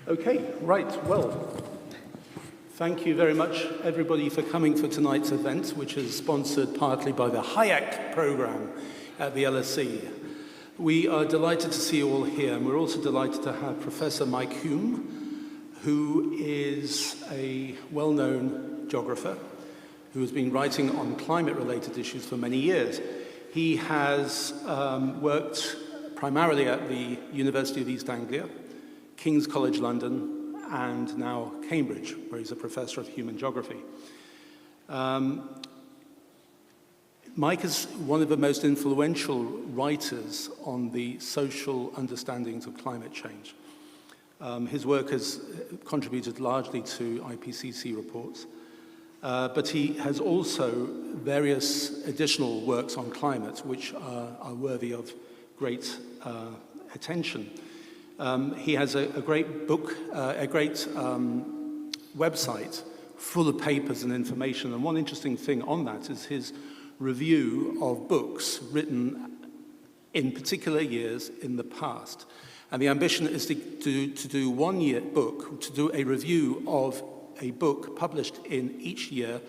Okay, right, well, thank you very much, everybody, for coming for tonight's event, which is sponsored partly by the Hayek program at the LSE. We are delighted to see you all here, and we're also delighted to have Professor Mike Hulme, who is a well-known geographer who has been writing on climate-related issues for many years. He has worked primarily at the University of East Anglia, King's College London, and now Cambridge, where he's a professor of human geography. Mike is one of the most influential writers on the social understandings of climate change. His work has contributed largely to IPCC reports, but he has also various additional works on climate which are worthy of great attention. He has a great book, a great website full of papers and information, and one interesting thing on that is his review of books written in particular years in the past. And the ambition is to do 1 year book, to do a review of a book published in each year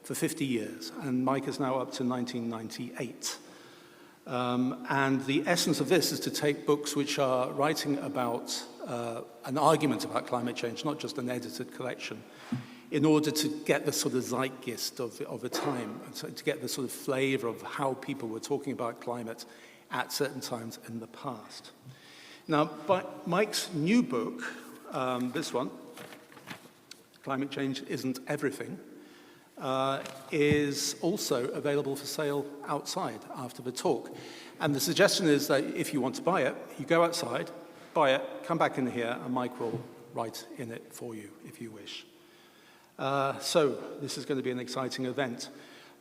for 50 years. And Mike is now up to 1998. And the essence of this is to take books which are writing about an argument about climate change, not just an edited collection, in order to get the sort of zeitgeist of a time, to get the sort of flavor of how people were talking about climate at certain times in the past. Now, Mike's new book, this one, Climate Change Isn't Everything, is also available for sale outside after the talk. And the suggestion is that if you want to buy it, you go outside, buy it, come back in here, and Mike will write in it for you if you wish. So this is going to be an exciting event.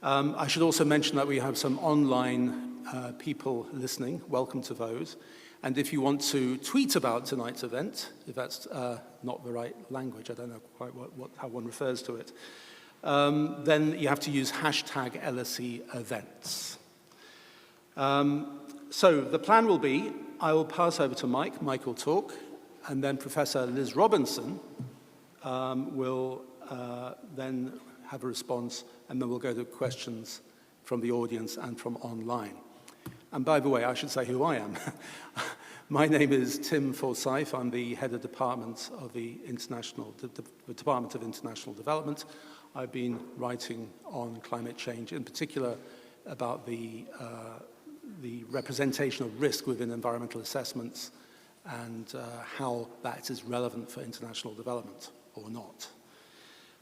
I should also mention that we have some online people listening. Welcome to those. And if you want to tweet about tonight's event, if that's not the right language, I don't know quite how one refers to it, then you have to use hashtag LSE Events. So the plan will be, I will pass over to Mike, Mike will talk, and then Professor Liz Robinson will then have a response, and then we'll go to questions from the audience and from online. And by the way, I should say who I am. My name is Tim Forsyth. I'm the head of department of the Department of International Development. I've been writing on climate change, in particular about the representation of risk within environmental assessments and how that is relevant for international development or not.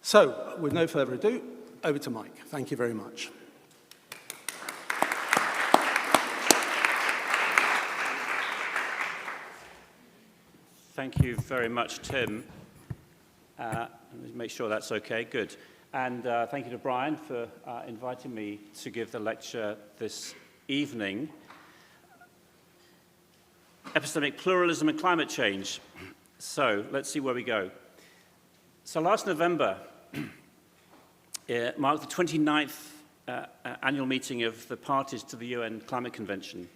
So, with no further ado, over to Mike. Thank you very much. Thank you very much, Tim. Let me make sure that's okay. Good. And thank you to Brian for inviting me to give the lecture this evening. Epistemic pluralism and climate change. So let's see where we go. So last November marked the 29th annual meeting of the parties to the UN Climate Convention.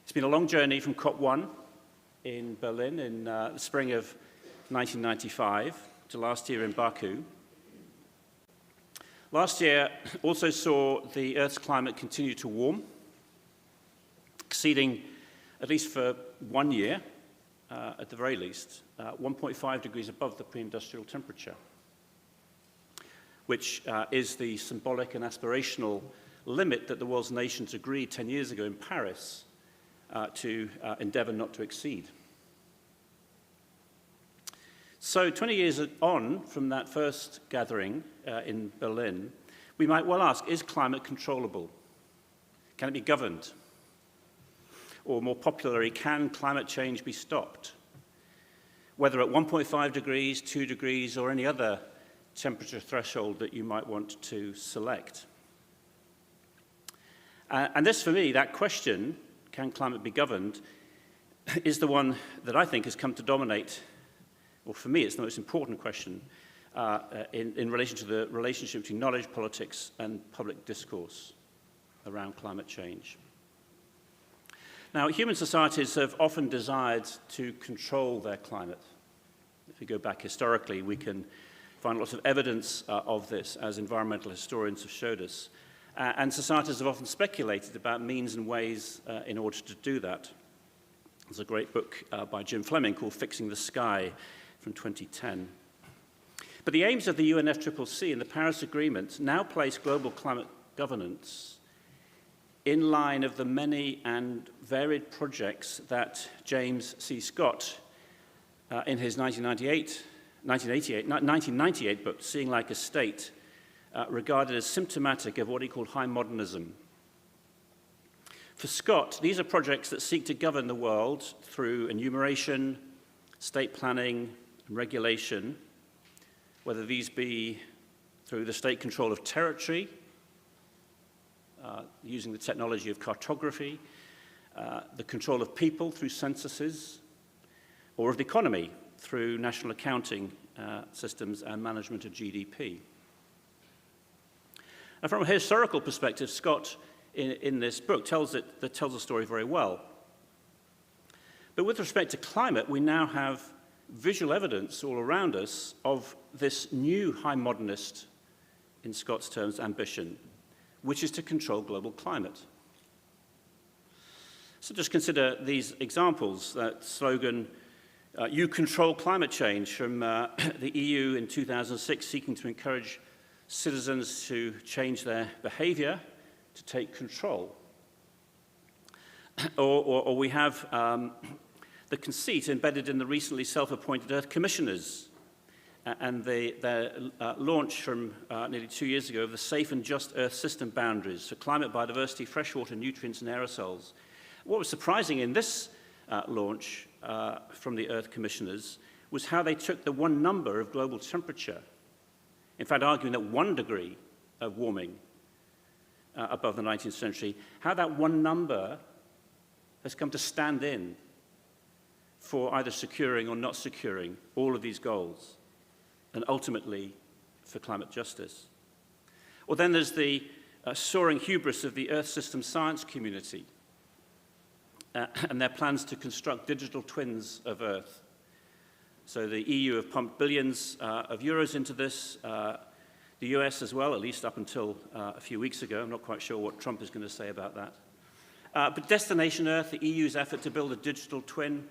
It's been a long journey from COP1 in Berlin in the spring of 1995 to last year in Baku. Last year also saw the Earth's climate continue to warm, exceeding, at least for 1 year, at the very least, 1.5 degrees above the pre-industrial temperature, which is the symbolic and aspirational limit that the world's nations agreed 10 years ago in Paris to endeavor not to exceed. So 20 years on from that first gathering in Berlin, we might well ask, is climate controllable? Can it be governed? Or more popularly, can climate change be stopped? Whether at 1.5 degrees, 2 degrees, or any other temperature threshold that you might want to select. And this, for me, that question, can climate be governed, is the one that I think has come to dominate, or for me, it's the most important question in relation to the relationship between knowledge, politics, and public discourse around climate change. Now, human societies have often desired to control their climate. If we go back historically, we can find lots of evidence of this, as environmental historians have showed us. And societies have often speculated about means and ways in order to do that. There's a great book by Jim Fleming called Fixing the Sky from 2010. But the aims of the UNFCCC and the Paris Agreement now place global climate governance in line of the many and varied projects that James C. Scott, in his 1998 book, Seeing Like a State, regarded as symptomatic of what he called high modernism. For Scott, these are projects that seek to govern the world through enumeration, state planning, and regulation, whether these be through the state control of territory, using the technology of cartography, the control of people through censuses, or of the economy through national accounting systems and management of GDP. And from a historical perspective, Scott, in this book, tells the story very well. But with respect to climate, we now have visual evidence all around us of this new high modernist, in Scott's terms, ambition, which is to control global climate. So just consider these examples. That slogan, you control climate change, from the EU in 2006, seeking to encourage citizens to change their behavior, to take control. Or we have the conceit embedded in the recently self-appointed Earth Commissioners and their launch from nearly 2 years ago of the Safe and Just Earth System Boundaries for climate, biodiversity, freshwater, nutrients, and aerosols. What was surprising in this launch from the Earth Commissioners was how they took the one number of global temperature, in fact arguing that 1 degree of warming above the 19th century, how that one number has come to stand in for either securing or not securing all of these goals, and ultimately for climate justice. Or then there's the soaring hubris of the Earth system science community and their plans to construct digital twins of Earth. So the EU have pumped billions of euros into this, the US as well, at least up until a few weeks ago. I'm not quite sure what Trump is going to say about that. But Destination Earth, the EU's effort to build a digital twin,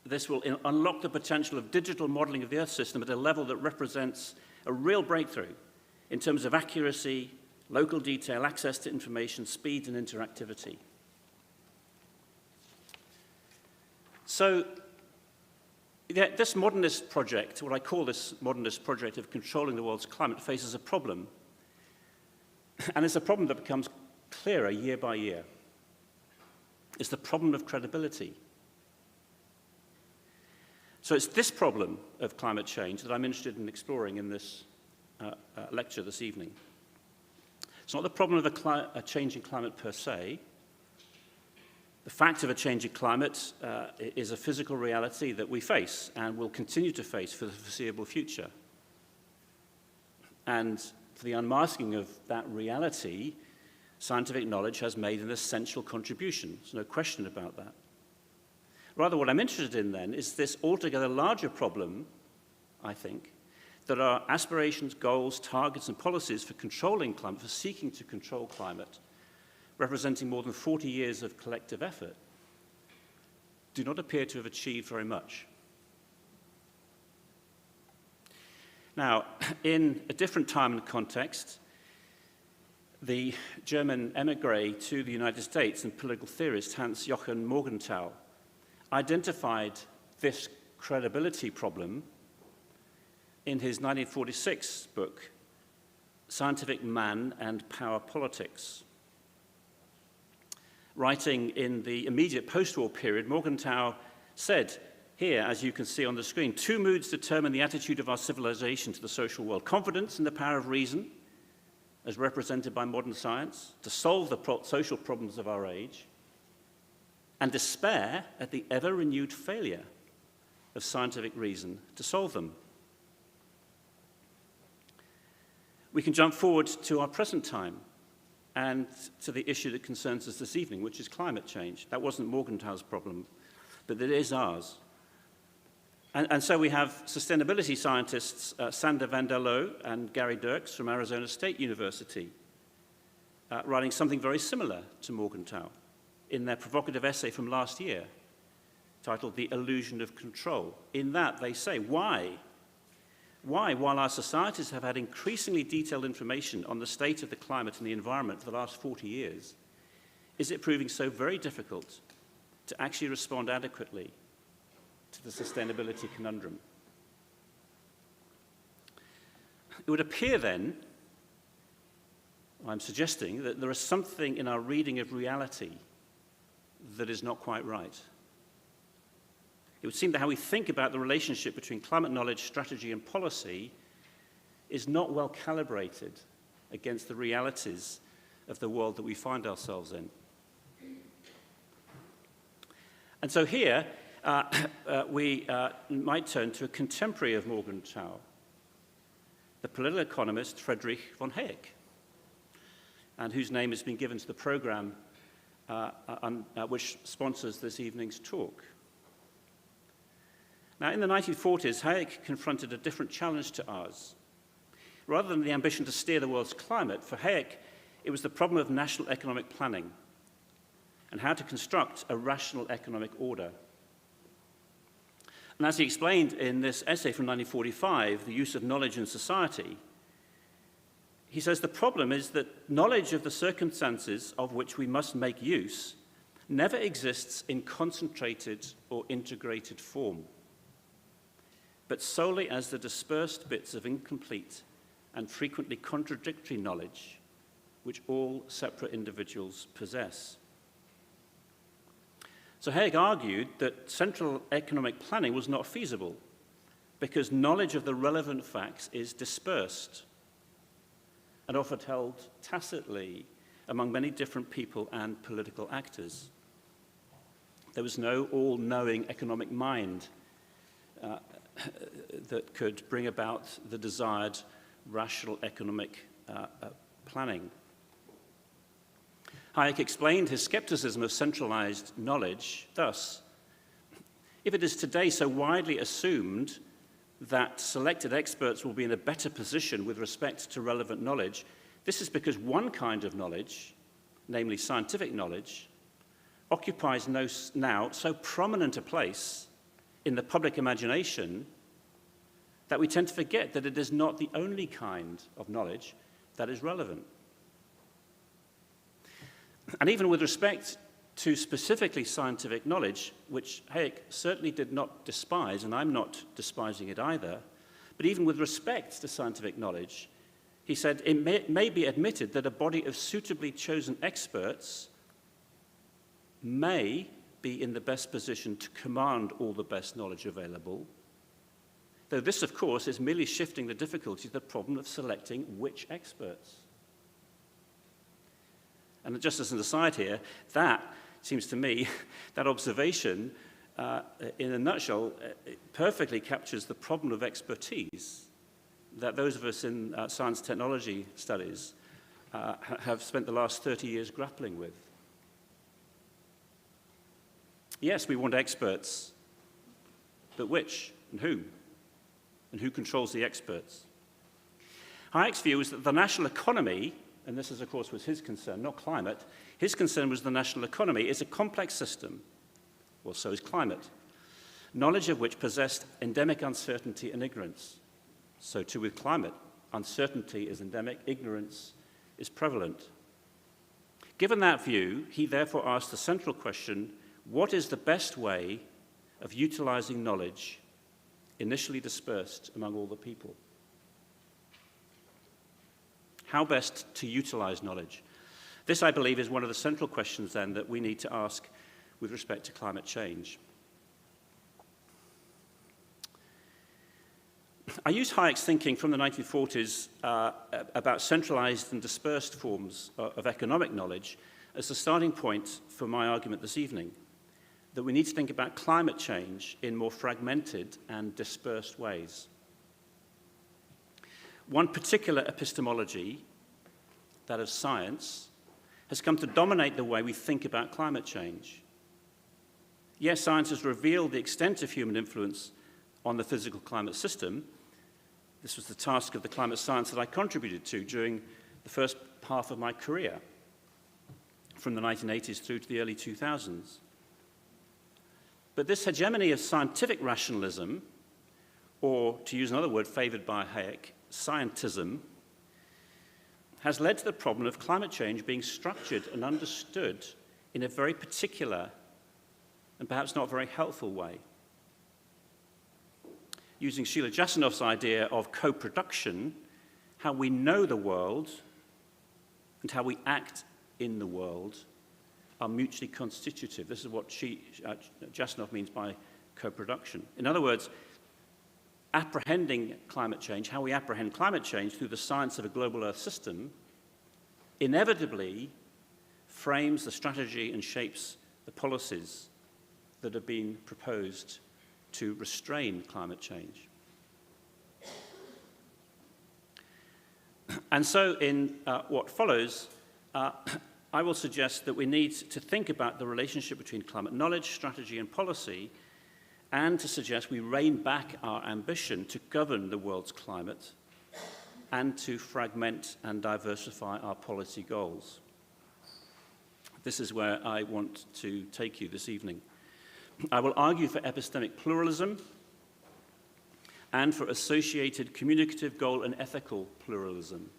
this will unlock the potential of digital modeling of the Earth system at a level that represents a real breakthrough in terms of accuracy, local detail, access to information, speed, and interactivity. So this modernist project, what I call this modernist project of controlling the world's climate, faces a problem. And it's a problem that becomes clearer year by year. It's the problem of credibility. So it's this problem of climate change that I'm interested in exploring in this lecture this evening. It's not the problem of a changing climate per se. The fact of a changing climate is a physical reality that we face and will continue to face for the foreseeable future. And for the unmasking of that reality, scientific knowledge has made an essential contribution. There's no question about that. Rather, what I'm interested in then is this altogether larger problem, I think, that our aspirations, goals, targets, and policies for controlling climate, for seeking to control climate, representing more than 40 years of collective effort, do not appear to have achieved very much. Now, in a different time and context, the German emigre to the United States and political theorist Hans-Joachim Morgenthau identified this credibility problem in his 1946 book, Scientific Man and Power Politics. Writing in the immediate post-war period, Morgenthau said, here, as you can see on the screen, 2 moods determine the attitude of our civilization to the social world: confidence in the power of reason, as represented by modern science, to solve the social problems of our age, and despair at the ever-renewed failure of scientific reason to solve them. We can jump forward to our present time and to the issue that concerns us this evening, which is climate change. That wasn't Morgenthau's problem, but it is ours. And so we have sustainability scientists Sander van der Loo and Gary Dirks from Arizona State University writing something very similar to Morgenthau in their provocative essay from last year titled The Illusion of Control. In that, they say, why, while our societies have had increasingly detailed information on the state of the climate and the environment for the last 40 years, is it proving so very difficult to actually respond adequately to the sustainability conundrum? It would appear then, I'm suggesting, that there is something in our reading of reality that is not quite right. It would seem that how we think about the relationship between climate knowledge, strategy, and policy is not well calibrated against the realities of the world that we find ourselves in. And so here, we might turn to a contemporary of Morgenthau, the political economist Friedrich von Hayek, and whose name has been given to the program which sponsors this evening's talk. Now, in the 1940s, Hayek confronted a different challenge to ours. Rather than the ambition to steer the world's climate, for Hayek, it was the problem of national economic planning and how to construct a rational economic order. And as he explained in this essay from 1945, The Use of Knowledge in Society, he says the problem is that knowledge of the circumstances of which we must make use never exists in concentrated or integrated form, but solely as the dispersed bits of incomplete and frequently contradictory knowledge which all separate individuals possess. So Hayek argued that central economic planning was not feasible because knowledge of the relevant facts is dispersed and often held tacitly among many different people and political actors. There was no all-knowing economic mind that could bring about the desired rational economic planning. Hayek explained his skepticism of centralized knowledge thus: if it is today so widely assumed that selected experts will be in a better position with respect to relevant knowledge, this is because one kind of knowledge, namely scientific knowledge, occupies now so prominent a place in the public imagination that we tend to forget that it is not the only kind of knowledge that is relevant. And even with respect to specifically scientific knowledge, which Hayek certainly did not despise, and I'm not despising it either, but even with respect to scientific knowledge, he said it may be admitted that a body of suitably chosen experts may be in the best position to command all the best knowledge available, though this, of course, is merely shifting the difficulty to the problem of selecting which experts. And just as an aside here, that seems to me, that observation, in a nutshell, perfectly captures the problem of expertise that those of us in science technology studies have spent the last 30 years grappling with. Yes, we want experts, but which and who? And who controls the experts? Hayek's view is that the national economy, and this, of course, was his concern, not climate. His concern was the national economy is a complex system, well, so is climate, knowledge of which possessed endemic uncertainty and ignorance. So too with climate. Uncertainty is endemic, ignorance is prevalent. Given that view, he therefore asked the central question, what is the best way of utilizing knowledge initially dispersed among all the people? How best to utilize knowledge? This, I believe, is one of the central questions, then, that we need to ask with respect to climate change. I use Hayek's thinking from the 1940s about centralized and dispersed forms of economic knowledge as the starting point for my argument this evening, that we need to think about climate change in more fragmented and dispersed ways. One particular epistemology, that of science, has come to dominate the way we think about climate change. Yes, science has revealed the extent of human influence on the physical climate system. This was the task of the climate science that I contributed to during the first half of my career, from the 1980s through to the early 2000s. But this hegemony of scientific rationalism, or to use another word favored by Hayek, scientism, has led to the problem of climate change being structured and understood in a very particular and perhaps not very helpful way. Using Sheila Jasanoff's idea of co-production, how we know the world and how we act in the world are mutually constitutive. This is what Jasanoff means by co-production. In other words, apprehending climate change, how we apprehend climate change through the science of a global Earth system, inevitably frames the strategy and shapes the policies that have been proposed to restrain climate change. And so in what follows, I will suggest that we need to think about the relationship between climate knowledge, strategy, and policy, and to suggest we rein back our ambition to govern the world's climate and to fragment and diversify our policy goals. This is where I want to take you this evening. I will argue for epistemic pluralism and for associated communicative goal and ethical pluralism.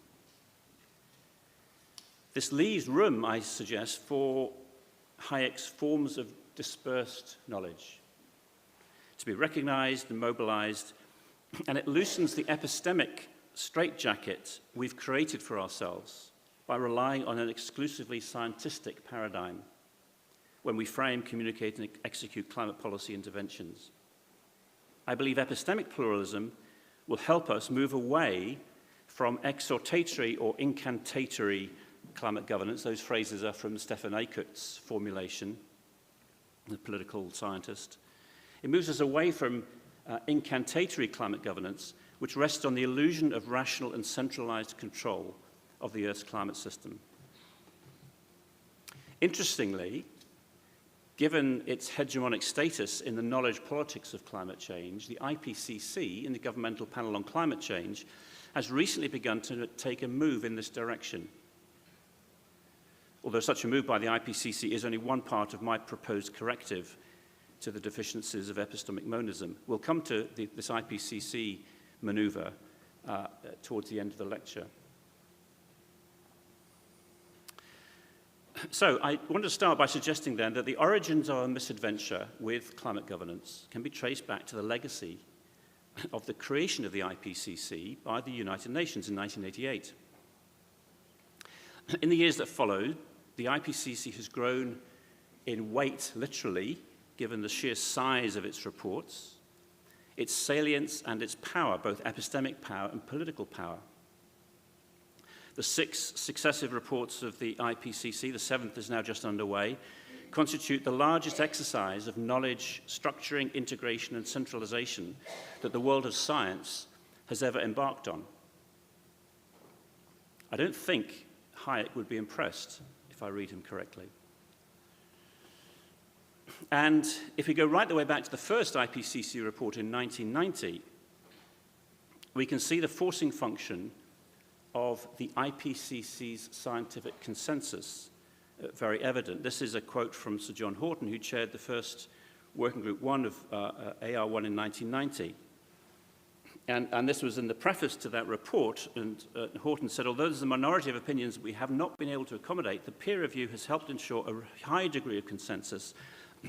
This leaves room, I suggest, for Hayek's forms of dispersed knowledge to be recognized and mobilized, and it loosens the epistemic straitjacket we've created for ourselves by relying on an exclusively scientific paradigm when we frame, communicate, and execute climate policy interventions. I believe epistemic pluralism will help us move away from exhortatory or incantatory climate governance. Those phrases are from Stefan Eickert's formulation, the political scientist. It moves us away from incantatory climate governance, which rests on the illusion of rational and centralized control of the Earth's climate system. Interestingly, given its hegemonic status in the knowledge politics of climate change, the IPCC, in the Governmental Panel on Climate Change, has recently begun to take a move in this direction. Although such a move by the IPCC is only one part of my proposed corrective to the deficiencies of epistemic monism. We'll come to this IPCC maneuver towards the end of the lecture. So I want to start by suggesting then that the origins of our misadventure with climate governance can be traced back to the legacy of the creation of the IPCC by the United Nations in 1988. In the years that followed, the IPCC has grown in weight, literally, given the sheer size of its reports, its salience and its power, both epistemic power and political power. The 6 successive reports of the IPCC, the 7th is now just underway, constitute the largest exercise of knowledge, structuring, integration, and centralization that the world of science has ever embarked on. I don't think Hayek would be impressed if I read him correctly. And if we go right the way back to the first IPCC report in 1990, we can see the forcing function of the IPCC's scientific consensus very evident. This is a quote from Sir John Horton, who chaired the first Working Group 1 of AR1 in 1990. And this was in the preface to that report, and Horton said, although there's a minority of opinions that we have not been able to accommodate, the peer review has helped ensure a high degree of consensus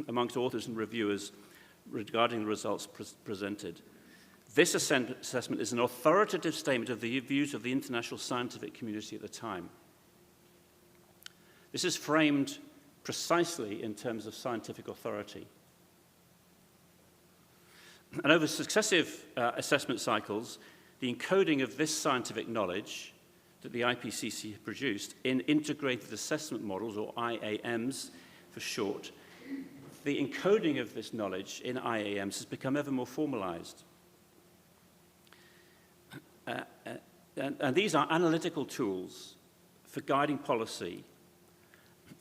amongst authors and reviewers regarding the results presented. This assessment is an authoritative statement of the views of the international scientific community at the time. This is framed precisely in terms of scientific authority. And over successive assessment cycles, the encoding of this scientific knowledge that the IPCC have produced in integrated assessment models, or IAMs for short, the encoding of this knowledge in IAMs has become ever more formalized. And these are analytical tools for guiding policy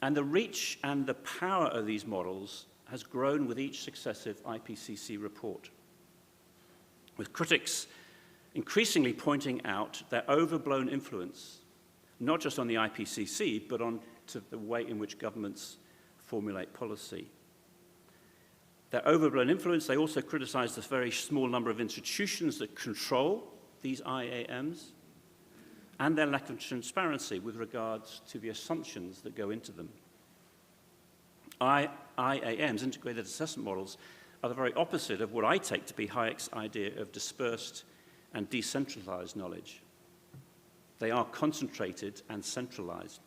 And the reach and the power of these models has grown with each successive IPCC report, with critics increasingly pointing out their overblown influence, not just on the IPCC, but on to the way in which governments formulate policy. Their overblown influence, they also criticize the very small number of institutions that control these IAMs, and their lack of transparency with regards to the assumptions that go into them. IAMs, integrated assessment models, are the very opposite of what I take to be Hayek's idea of dispersed and decentralized knowledge. They are concentrated and centralized.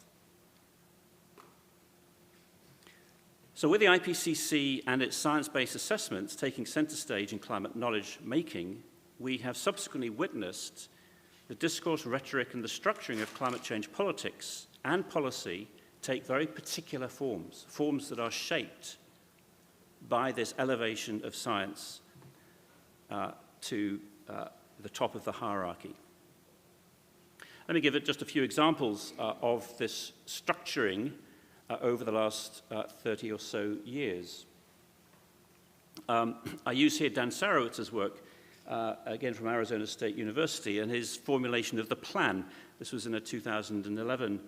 So with the IPCC and its science-based assessments taking center stage in climate knowledge making, we have subsequently witnessed the discourse, rhetoric, and the structuring of climate change politics and policy take very particular forms, forms that are shaped by this elevation of science to the top of the hierarchy. Let me give it just a few examples of this structuring over the last 30 or so years. I use here Dan Sarowitz's work, again from Arizona State University, and his formulation of the plan. This was in a 2011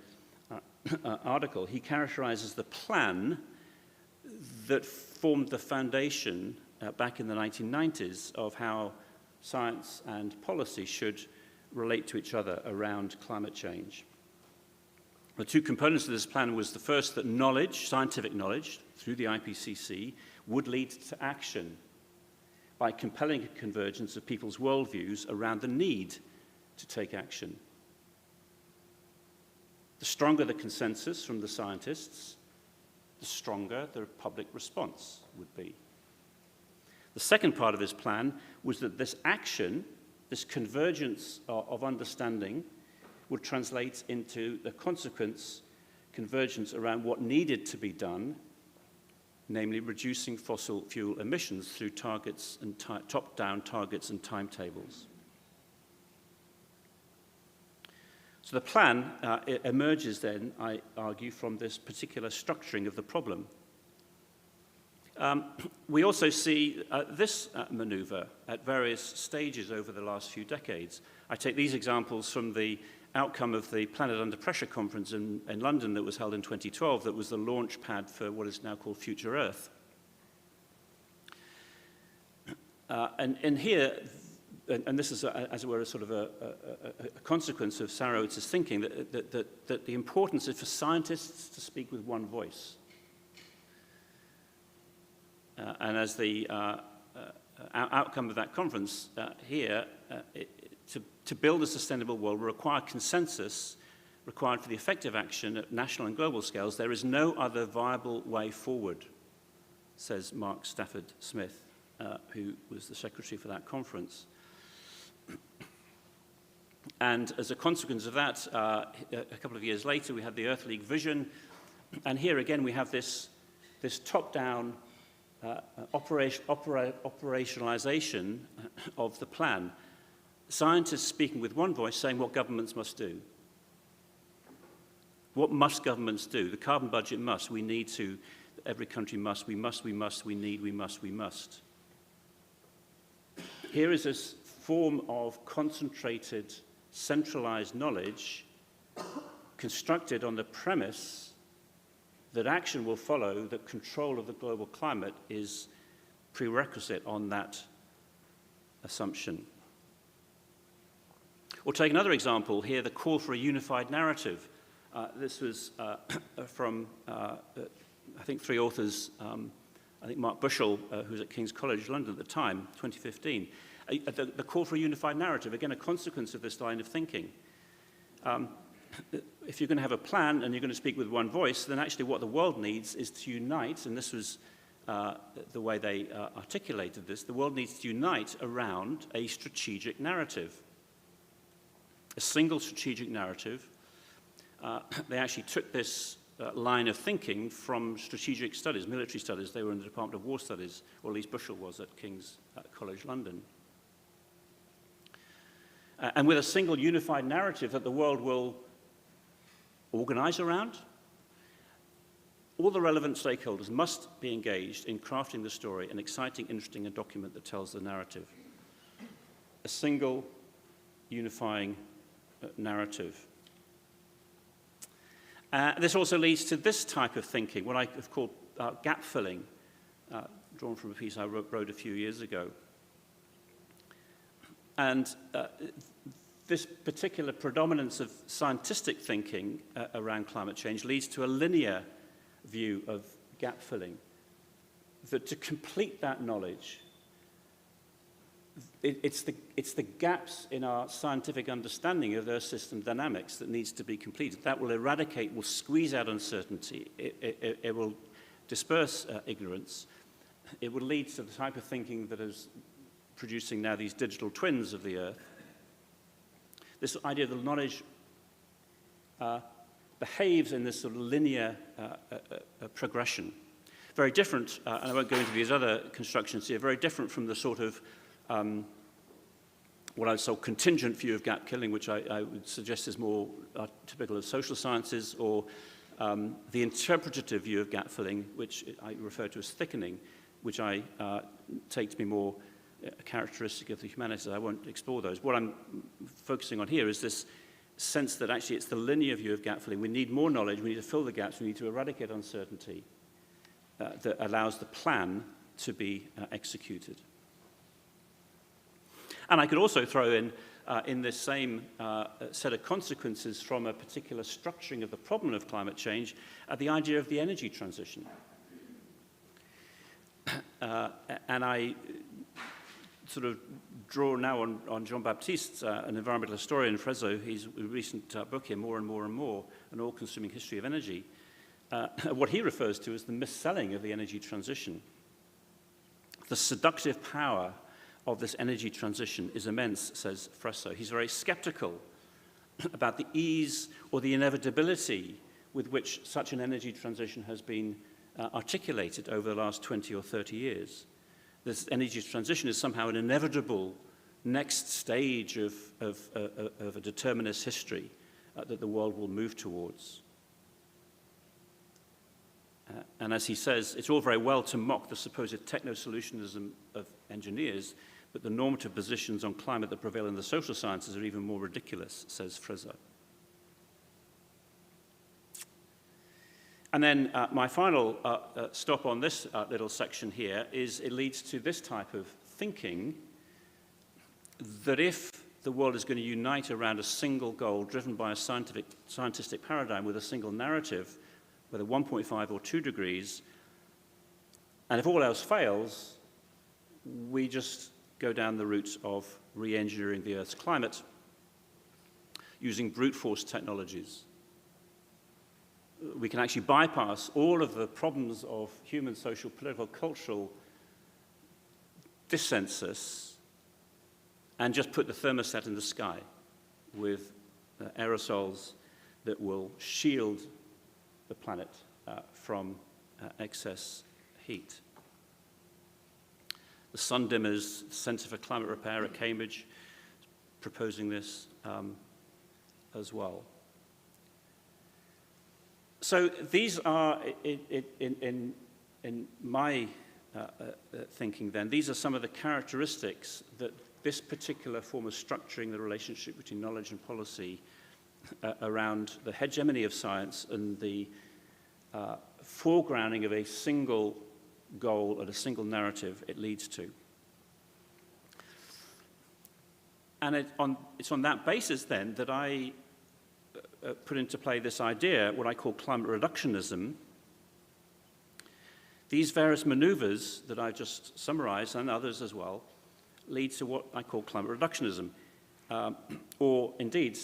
article. He characterizes the plan that formed the foundation back in the 1990s of how science and policy should relate to each other around climate change. The two components of this plan was the first, that knowledge, scientific knowledge, through the IPCC, would lead to action by compelling a convergence of people's worldviews around the need to take action. The stronger the consensus from the scientists, the stronger the public response would be. The second part of this plan was that this action, this convergence of understanding, would translate into the consequence convergence around what needed to be done, namely reducing fossil fuel emissions through targets and top-down targets and timetables. So the plan it emerges then, I argue, from this particular structuring of the problem. We also see this maneuver at various stages over the last few decades. I take these examples from the outcome of the Planet Under Pressure conference in London that was held in 2012, that was the launch pad for what is now called Future Earth. And here, and this is, as it were, a sort of a consequence of Sarowitz's thinking, that the importance is for scientists to speak with one voice. And as the outcome of that conference here, to build a sustainable world will require consensus required for the effective action at national and global scales. There is no other viable way forward, says Mark Stafford Smith, who was the secretary for that conference. And as a consequence of that, a couple of years later, we had the Earth League vision. And here again, we have this top-down operationalization of the plan. Scientists speaking with one voice saying what governments must do. What must governments do? The carbon budget must, we need to, every country must, we must, we must, we need, we must, we must. Here is this form of concentrated, centralized knowledge constructed on the premise that action will follow, that control of the global climate is prerequisite on that assumption. Or take another example here, the call for a unified narrative. This was from, I think, three authors, I think Mark Bushell, who was at King's College London at the time, 2015. The call for a unified narrative, again, a consequence of this line of thinking. If you're going to have a plan and you're going to speak with one voice, then actually what the world needs is to unite, and this was the way they articulated this, the world needs to unite around a strategic narrative. A single strategic narrative. They actually took this line of thinking from strategic studies, military studies. They were in the Department of War Studies, or at least Bushell was at King's College London. And with a single unified narrative that the world will organize around, All the relevant stakeholders must be engaged in crafting the story, an exciting, interesting, and document that tells the narrative. A single, unifying narrative. This also leads to this type of thinking, what I have called gap filling, drawn from a piece I wrote a few years ago. And this particular predominance of scientific thinking around climate change leads to a linear view of gap filling, that to complete that knowledge, it's the gaps in our scientific understanding of Earth system dynamics that needs to be completed. That will eradicate, will squeeze out uncertainty, it will disperse ignorance, it will lead to the type of thinking that is producing now these digital twins of the Earth. This idea that knowledge behaves in this sort of linear progression. Very different, and I won't go into these other constructions here, very different from the sort of what I would call contingent view of gap killing, which I would suggest is more typical of social sciences, or the interpretative view of gap filling, which I refer to as thickening, which I take to be more characteristic of the humanities. I won't explore those. What I'm focusing on here is this sense that actually it's the linear view of gap filling. We need more knowledge, we need to fill the gaps, we need to eradicate uncertainty that allows the plan to be executed. And I could also throw in this same set of consequences from a particular structuring of the problem of climate change, the idea of the energy transition. And I sort of draw now on Jean Baptiste, an environmental historian, Frezzo, his recent book here, More and More and More, An All-Consuming History of Energy, what he refers to as the misselling of the energy transition. The seductive power of this energy transition is immense, says Frezzo. He's very skeptical about the ease or the inevitability with which such an energy transition has been articulated over the last 20 or 30 years. This energy transition is somehow an inevitable next stage of a determinist history that the world will move towards. And as he says, it's all very well to mock the supposed techno-solutionism of engineers, but the normative positions on climate that prevail in the social sciences are even more ridiculous, says Frezzo. And then my final stop on this little section here is it leads to this type of thinking that if the world is going to unite around a single goal driven by a scientific paradigm with a single narrative, whether 1.5 or 2 degrees, and if all else fails, we just go down the route of re-engineering the Earth's climate using brute force technologies. We can actually bypass all of the problems of human, social, political, cultural dissensus and just put the thermostat in the sky with aerosols that will shield the planet from excess heat. The Sun Dimmers Centre for Climate Repair at Cambridge is proposing this as well. So these are, in my thinking then, these are some of the characteristics that this particular form of structuring the relationship between knowledge and policy around the hegemony of science and the foregrounding of a single goal and a single narrative it leads to. And it's on that basis then that I put into play this idea, what I call climate reductionism. These various maneuvers that I just summarized, and others as well, lead to what I call climate reductionism, or indeed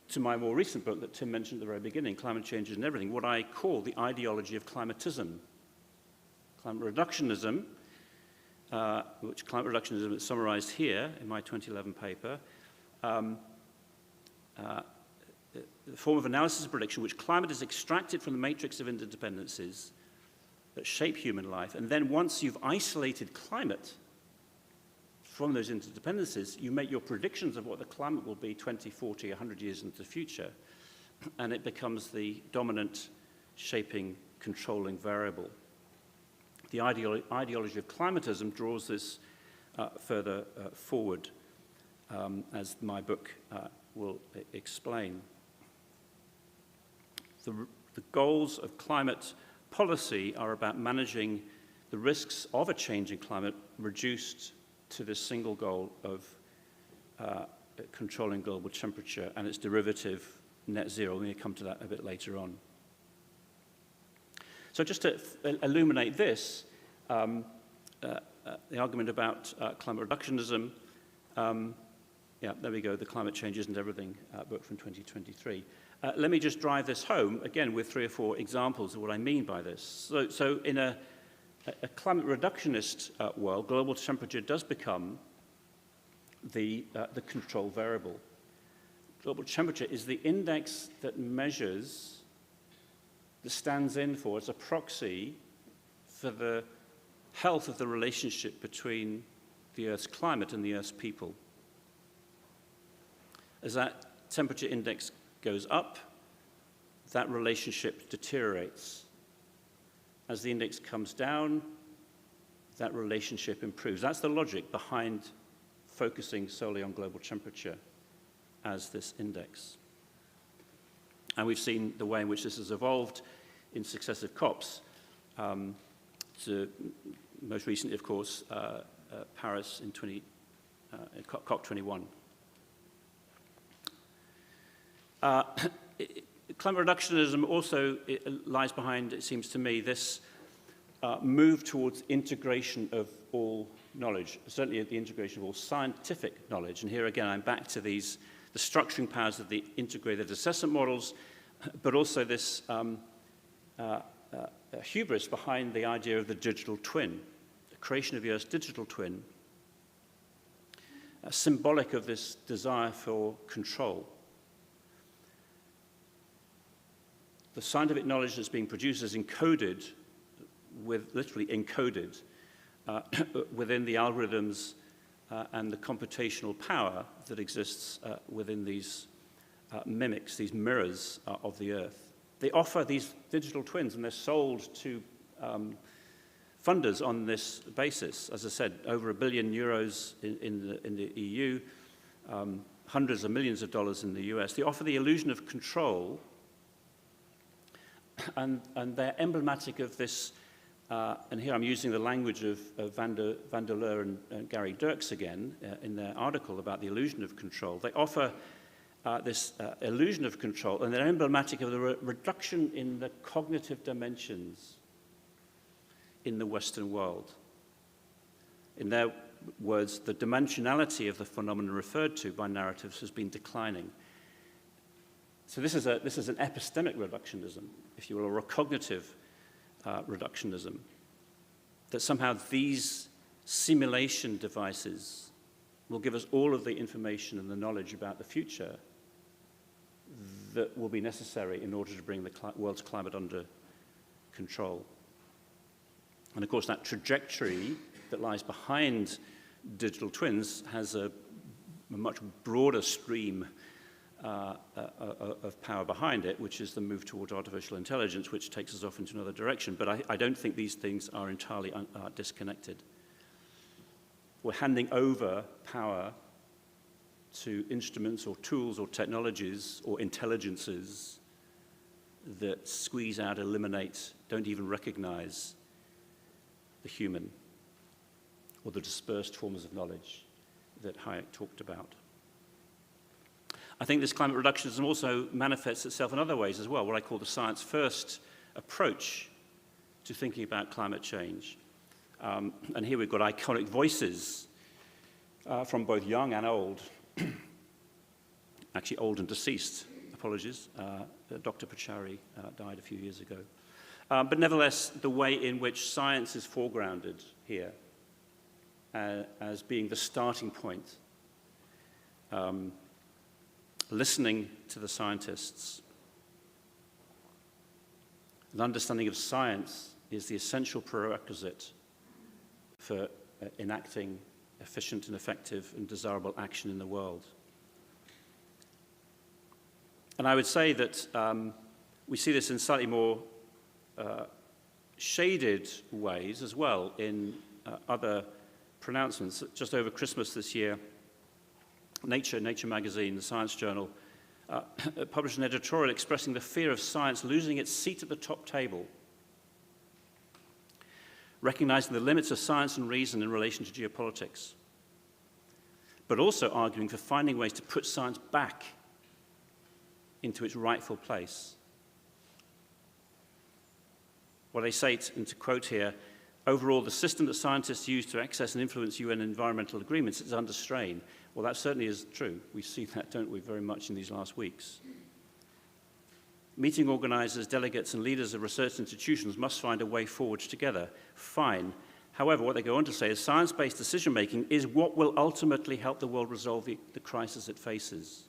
to my more recent book that Tim mentioned at the very beginning, Climate Change and Everything, what I call the ideology of climatism. Climate reductionism, which climate reductionism is summarized here in my 2011 paper, the form of analysis and prediction which climate is extracted from the matrix of interdependencies that shape human life, and then once you've isolated climate from those interdependencies, you make your predictions of what the climate will be 20, 40, 100 years into the future, and it becomes the dominant shaping controlling variable. The ideology of climatism draws this further forward, as my book will explain. The goals of climate policy are about managing the risks of a changing climate reduced to this single goal of controlling global temperature and its derivative, net zero. We're going to come to that a bit later on. So just to illuminate this, the argument about climate reductionism, yeah, there we go, the Climate Change Isn't Everything book from 2023. Let me just drive this home, again, with 3 or 4 examples of what I mean by this. So in a climate reductionist world, global temperature does become the control variable. Global temperature is the index that measures, that stands in for, as a proxy for the health of the relationship between the Earth's climate and the Earth's people. As that temperature index goes up, that relationship deteriorates. As the index comes down, that relationship improves. That's the logic behind focusing solely on global temperature as this index. And we've seen the way in which this has evolved in successive COPs. Most recently, of course, Paris in COP21. Climate reductionism also lies behind, it seems to me, this move towards integration of all knowledge, certainly the integration of all scientific knowledge. And here again, I'm back to the structuring powers of the integrated assessment models, but also this hubris behind the idea of the digital twin, the creation of the Earth's digital twin, symbolic of this desire for control. The scientific knowledge that's being produced is encoded, literally encoded, within the algorithms and the computational power that exists within these mimics, these mirrors of the Earth. They offer these digital twins, and they're sold to funders on this basis. As I said, over €1 billion in the EU, hundreds of millions of dollars in the US. They offer the illusion of control, and they're emblematic of this, and here I'm using the language of Van der Leer and Gary Dirks again in their article about the illusion of control. They offer this illusion of control, and they're emblematic of the reduction in the cognitive dimensions in the Western world. In their words, the dimensionality of the phenomenon referred to by narratives has been declining. So this is an epistemic reductionism, if you will, or a cognitive reductionism, that somehow these simulation devices will give us all of the information and the knowledge about the future that will be necessary in order to bring the world's climate under control. And of course, that trajectory that lies behind digital twins has a much broader stream of power behind it, which is the move towards artificial intelligence, which takes us off into another direction. But I don't think these things are entirely disconnected. We're handing over power to instruments or tools or technologies or intelligences that squeeze out, eliminate, don't even recognize the human or the dispersed forms of knowledge that Hayek talked about. I think this climate reductionism also manifests itself in other ways as well, what I call the science-first approach to thinking about climate change. And here we've got iconic voices from both young and old, actually old and deceased, apologies. Dr. Pachauri died a few years ago. But nevertheless, the way in which science is foregrounded here as being the starting point, listening to the scientists. An understanding of science is the essential prerequisite for enacting efficient and effective and desirable action in the world. And I would say that we see this in slightly more shaded ways as well in other pronouncements. Just over Christmas this year, Nature magazine, the science journal, published an editorial expressing the fear of science losing its seat at the top table, recognizing the limits of science and reason in relation to geopolitics, but also arguing for finding ways to put science back into its rightful place. Well, they say, and to quote here, overall, the system that scientists use to access and influence UN environmental agreements is under strain. Well, that certainly is true. We see that, don't we, very much in these last weeks. Meeting organizers, delegates, and leaders of research institutions must find a way forward together. Fine. However, what they go on to say is science-based decision-making is what will ultimately help the world resolve the crisis it faces.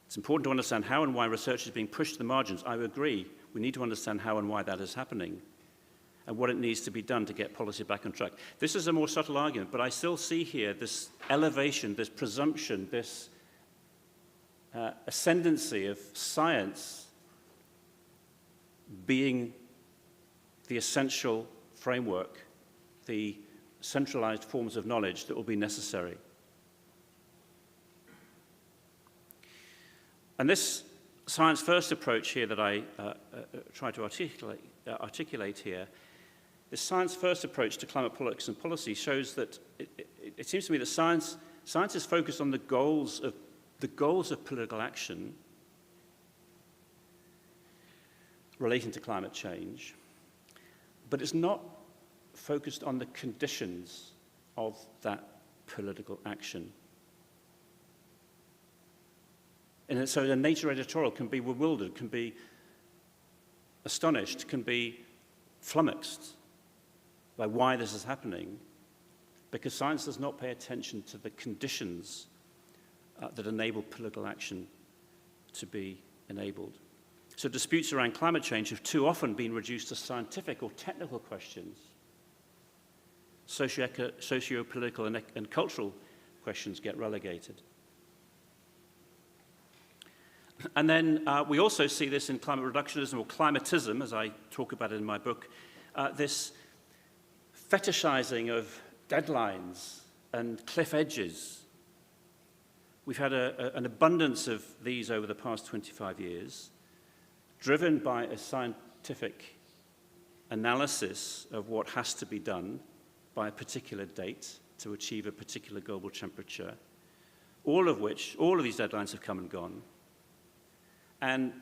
It's important to understand how and why research is being pushed to the margins. I agree. We need to understand how and why that is happening and what it needs to be done to get policy back on track. This is a more subtle argument, but I still see here this elevation, this presumption, this ascendancy of science being the essential framework, the centralized forms of knowledge that will be necessary. And this science-first approach here that I try to articulate here, this science-first approach to climate politics and policy shows that it seems to me that science is focused on the goals of political action relating to climate change, but it's not focused on the conditions of that political action. And so the Nature editorial can be bewildered, can be astonished, can be flummoxed by why this is happening, because science does not pay attention to the conditions that enable political action to be enabled. So disputes around climate change have too often been reduced to scientific or technical questions. Socio-political and cultural questions get relegated. And then we also see this in climate reductionism or climatism, as I talk about it in my book, this fetishizing of deadlines and cliff edges. We've had an abundance of these over the past 25 years, driven by a scientific analysis of what has to be done by a particular date to achieve a particular global temperature, all of these deadlines have come and gone. And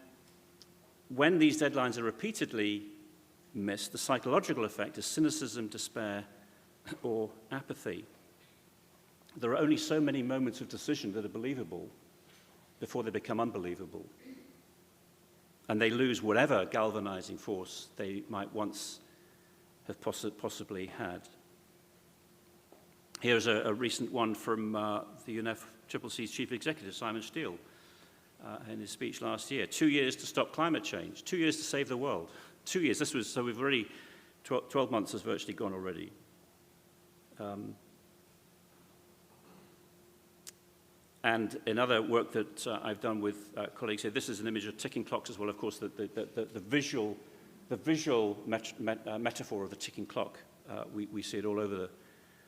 when these deadlines are repeatedly missed, the psychological effect is cynicism, despair, or apathy. There are only so many moments of decision that are believable before they become unbelievable. And they lose whatever galvanizing force they might once have possibly had. Here's a recent one from the UNFCCC's chief executive, Simon Steele, in his speech last year. 2 years to stop climate change, 2 years to save the world. 2 years, so we've already, 12 months has virtually gone already. And in other work that I've done with colleagues here, this is an image of ticking clocks as well. Of course, the visual metaphor of the ticking clock, we see it all over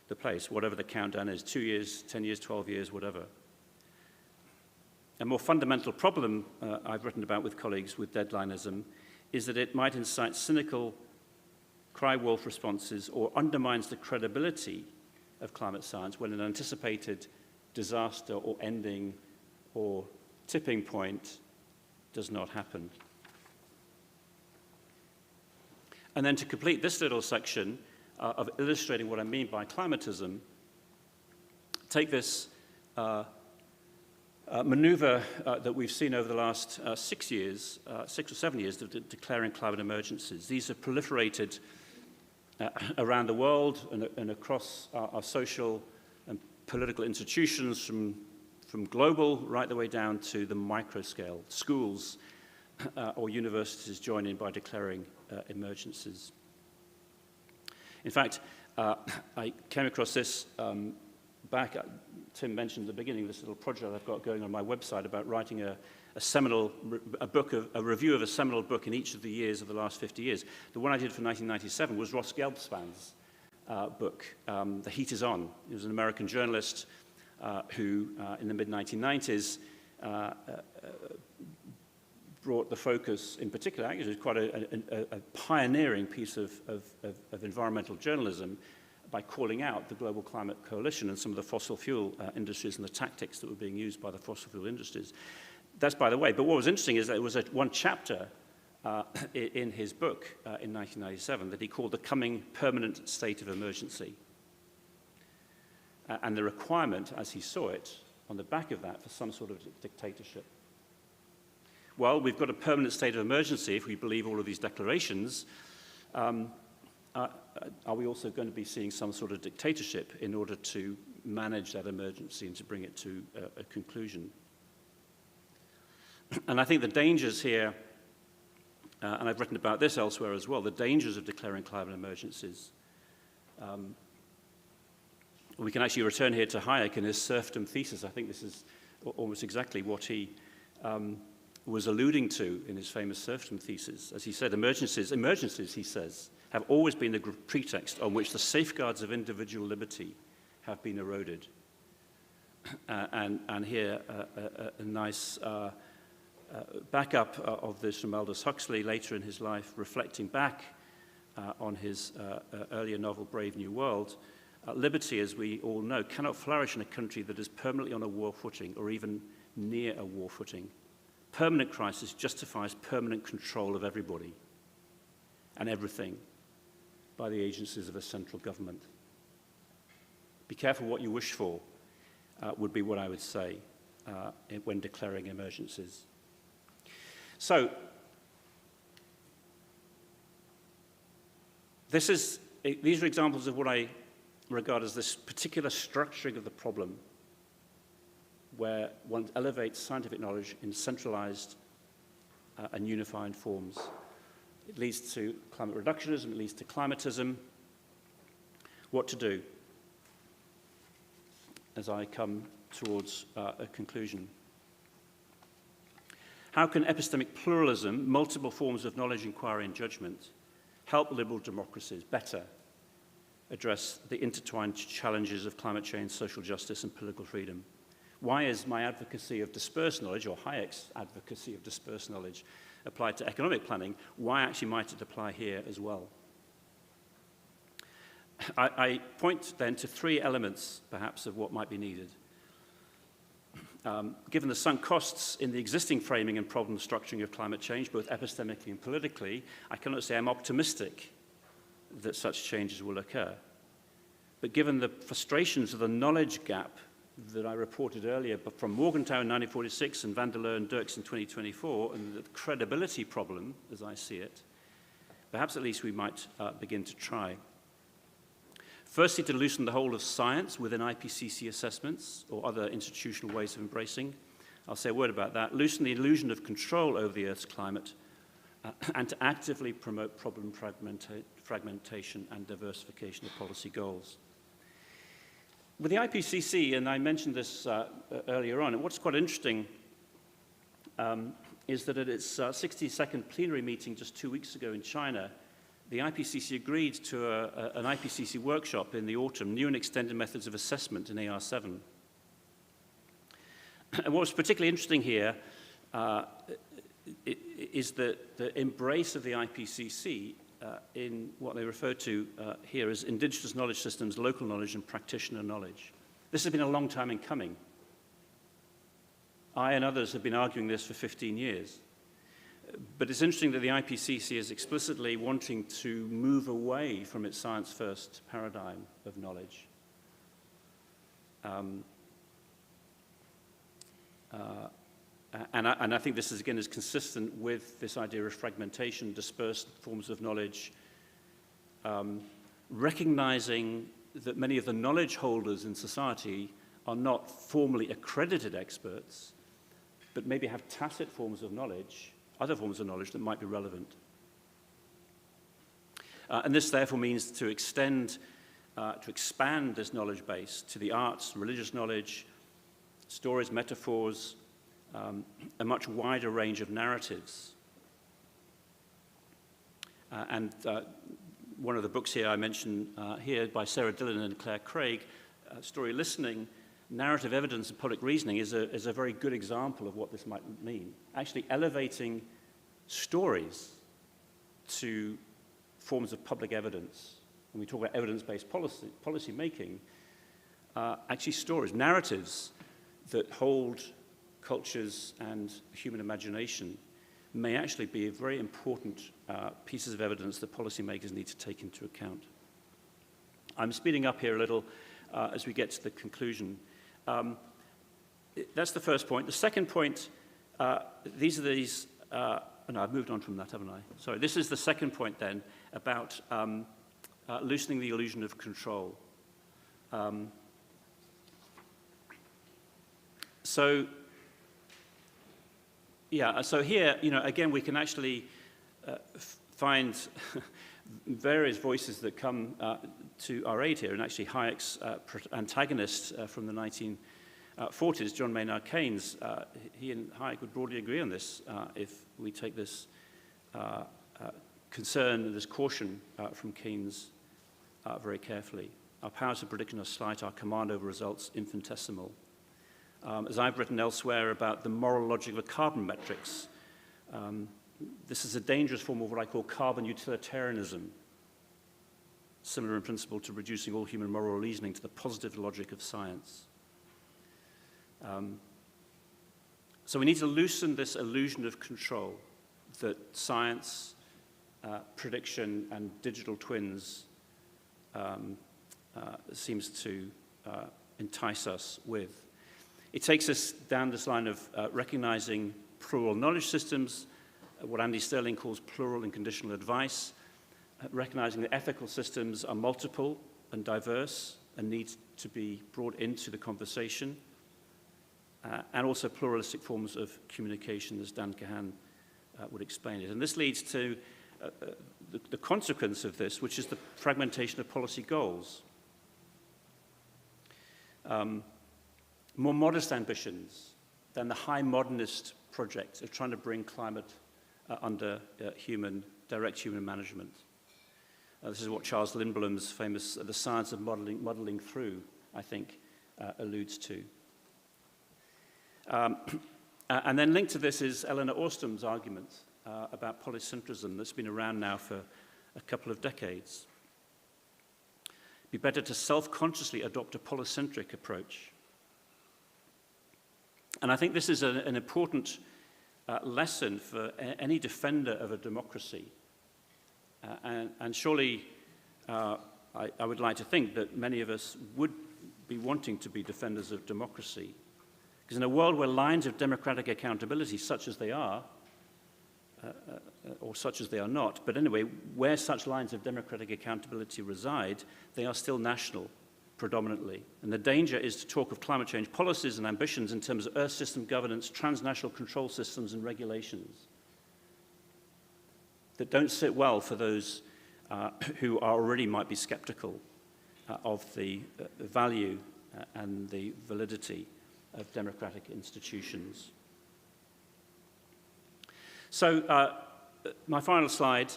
the place, whatever the countdown is, 2 years, 10 years, 12 years, whatever. A more fundamental problem I've written about with colleagues with deadlineism is that it might incite cynical cry wolf responses or undermines the credibility of climate science when an anticipated disaster or ending or tipping point does not happen. And then to complete this little section of illustrating what I mean by climatism, take this maneuver that we've seen over the last 6 years, 6 or 7 years, of declaring climate emergencies. These have proliferated around the world and across our social and political institutions, from global right the way down to the micro scale. Schools or universities join in by declaring emergencies. In fact, I came across this back, Tim mentioned at the beginning this little project I've got going on my website about writing a review of a seminal book in each of the years of the last 50 years. The one I did for 1997 was Ross Gelbspan's book, The Heat is On. He was an American journalist who, in the mid-1990s, brought the focus, in particular, actually, it was quite a pioneering piece of environmental journalism by calling out the Global Climate Coalition and some of the fossil fuel industries and the tactics that were being used by the fossil fuel industries. That's by the way, but what was interesting is that there was one chapter in his book in 1997 that he called The Coming Permanent State of Emergency. And the requirement, as he saw it, on the back of that for some sort of dictatorship. Well, we've got a permanent state of emergency if we believe all of these declarations. Are we also going to be seeing some sort of dictatorship in order to manage that emergency and to bring it to a conclusion? And I think the dangers here, and I've written about this elsewhere as well, the dangers of declaring climate emergencies. We can actually return here to Hayek and his serfdom thesis. I think this is almost exactly what he was alluding to in his famous serfdom thesis. As he said, emergencies, he says, have always been the pretext on which the safeguards of individual liberty have been eroded. And here, a nice backup of this from Aldous Huxley later in his life, reflecting back on his earlier novel, Brave New World. Liberty, as we all know, cannot flourish in a country that is permanently on a war footing or even near a war footing. Permanent crisis justifies permanent control of everybody and everything by the agencies of a central government. Be careful what you wish for, would be what I would say when declaring emergencies. So, these are examples of what I regard as this particular structuring of the problem where one elevates scientific knowledge in centralized and unified forms. It leads to climate reductionism, it leads to climatism. What to do as I come towards a conclusion? How can epistemic pluralism, multiple forms of knowledge, inquiry, and judgment, help liberal democracies better address the intertwined challenges of climate change, social justice, and political freedom? Why is my advocacy of dispersed knowledge, or Hayek's advocacy of dispersed knowledge, applied to economic planning? Why actually might it apply here as well? I point then to three elements, perhaps, of what might be needed. Given the sunk costs in the existing framing and problem structuring of climate change, both epistemically and politically, I cannot say I'm optimistic that such changes will occur. But given the frustrations of the knowledge gap that I reported earlier, but from Morgenthau in 1946 and van der Leer and Dirks in 2024, and the credibility problem, as I see it, perhaps at least we might begin to try. Firstly, to loosen the hold of science within IPCC assessments or other institutional ways of embracing. I'll say a word about that. Loosen the illusion of control over the Earth's climate and to actively promote problem fragmentation and diversification of policy goals. With the IPCC, and I mentioned this earlier on, and what's quite interesting is that at its 62nd plenary meeting just 2 weeks ago in China, the IPCC agreed to an IPCC workshop in the autumn, new and extended methods of assessment in AR7. And what was particularly interesting here is the embrace of the IPCC in what they refer to here as indigenous knowledge systems, local knowledge, and practitioner knowledge. This has been a long time in coming. I and others have been arguing this for 15 years. But it's interesting that the IPCC is explicitly wanting to move away from its science-first paradigm of knowledge. And I think this is, again, is consistent with this idea of fragmentation, dispersed forms of knowledge, recognizing that many of the knowledge holders in society are not formally accredited experts, but maybe have tacit forms of knowledge, other forms of knowledge that might be relevant. And this, therefore, means to extend to expand this knowledge base to the arts, religious knowledge, stories, metaphors, a much wider range of narratives. One of the books here I mentioned here by Sarah Dillon and Claire Craig, Story Listening, Narrative Evidence and Public Reasoning is a very good example of what this might mean. Actually elevating stories to forms of public evidence. When we talk about evidence-based policy making, actually stories, narratives that hold cultures and human imagination may actually be very important pieces of evidence that policymakers need to take into account. I'm speeding up here a little as we get to the conclusion. That's the first point. The second point, no, I've moved on from that, haven't I? Sorry, this is the second point then about loosening the illusion of control. So here, again, we can actually find various voices that come to our aid here, and actually Hayek's antagonist from the 1940s, John Maynard Keynes, he and Hayek would broadly agree on this if we take this concern and this caution from Keynes very carefully. Our powers of prediction are slight, our command over results infinitesimal. As I've written elsewhere about the moral logic of carbon metrics, this is a dangerous form of what I call carbon utilitarianism, similar in principle to reducing all human moral reasoning to the positive logic of science. So we need to loosen this illusion of control that science, prediction, and digital twins seems to entice us with. It takes us down this line of recognizing plural knowledge systems, what Andy Sterling calls plural and conditional advice, recognizing that ethical systems are multiple and diverse and need to be brought into the conversation, and also pluralistic forms of communication, as Dan Kahan would explain it. And this leads to the consequence of this, which is the fragmentation of policy goals. More modest ambitions than the high modernist project of trying to bring climate under direct human management. This is what Charles Lindblom's famous The Science of Modeling Through, I think, alludes to. And then linked to this is Eleanor Orstom's argument about polycentrism that's been around now for a couple of decades. It'd be better to self-consciously adopt a polycentric approach. And I think this is an important lesson for any defender of a democracy. And surely I would like to think that many of us would be wanting to be defenders of democracy. Because in a world where lines of democratic accountability, such as they are, or such as they are not, but anyway, where such lines of democratic accountability reside, they are still national, predominantly. And the danger is to talk of climate change policies and ambitions in terms of Earth system governance, transnational control systems, and regulations that don't sit well for those who already might be skeptical of the value and the validity of democratic institutions. So my final slide,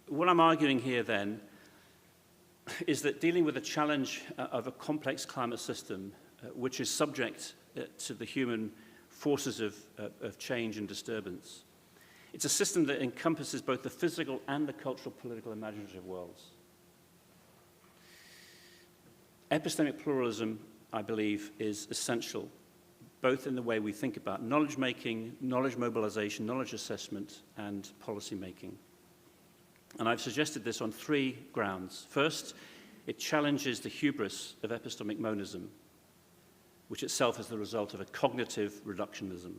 what I'm arguing here then is that dealing with the challenge of a complex climate system, which is subject to the human forces of change and disturbance, it's a system that encompasses both the physical and the cultural, political, imaginative worlds. Epistemic pluralism, I believe, is essential, both in the way we think about knowledge making, knowledge mobilization, knowledge assessment, and policy making. And I've suggested this on 3 grounds. First, it challenges the hubris of epistemic monism, which itself is the result of a cognitive reductionism,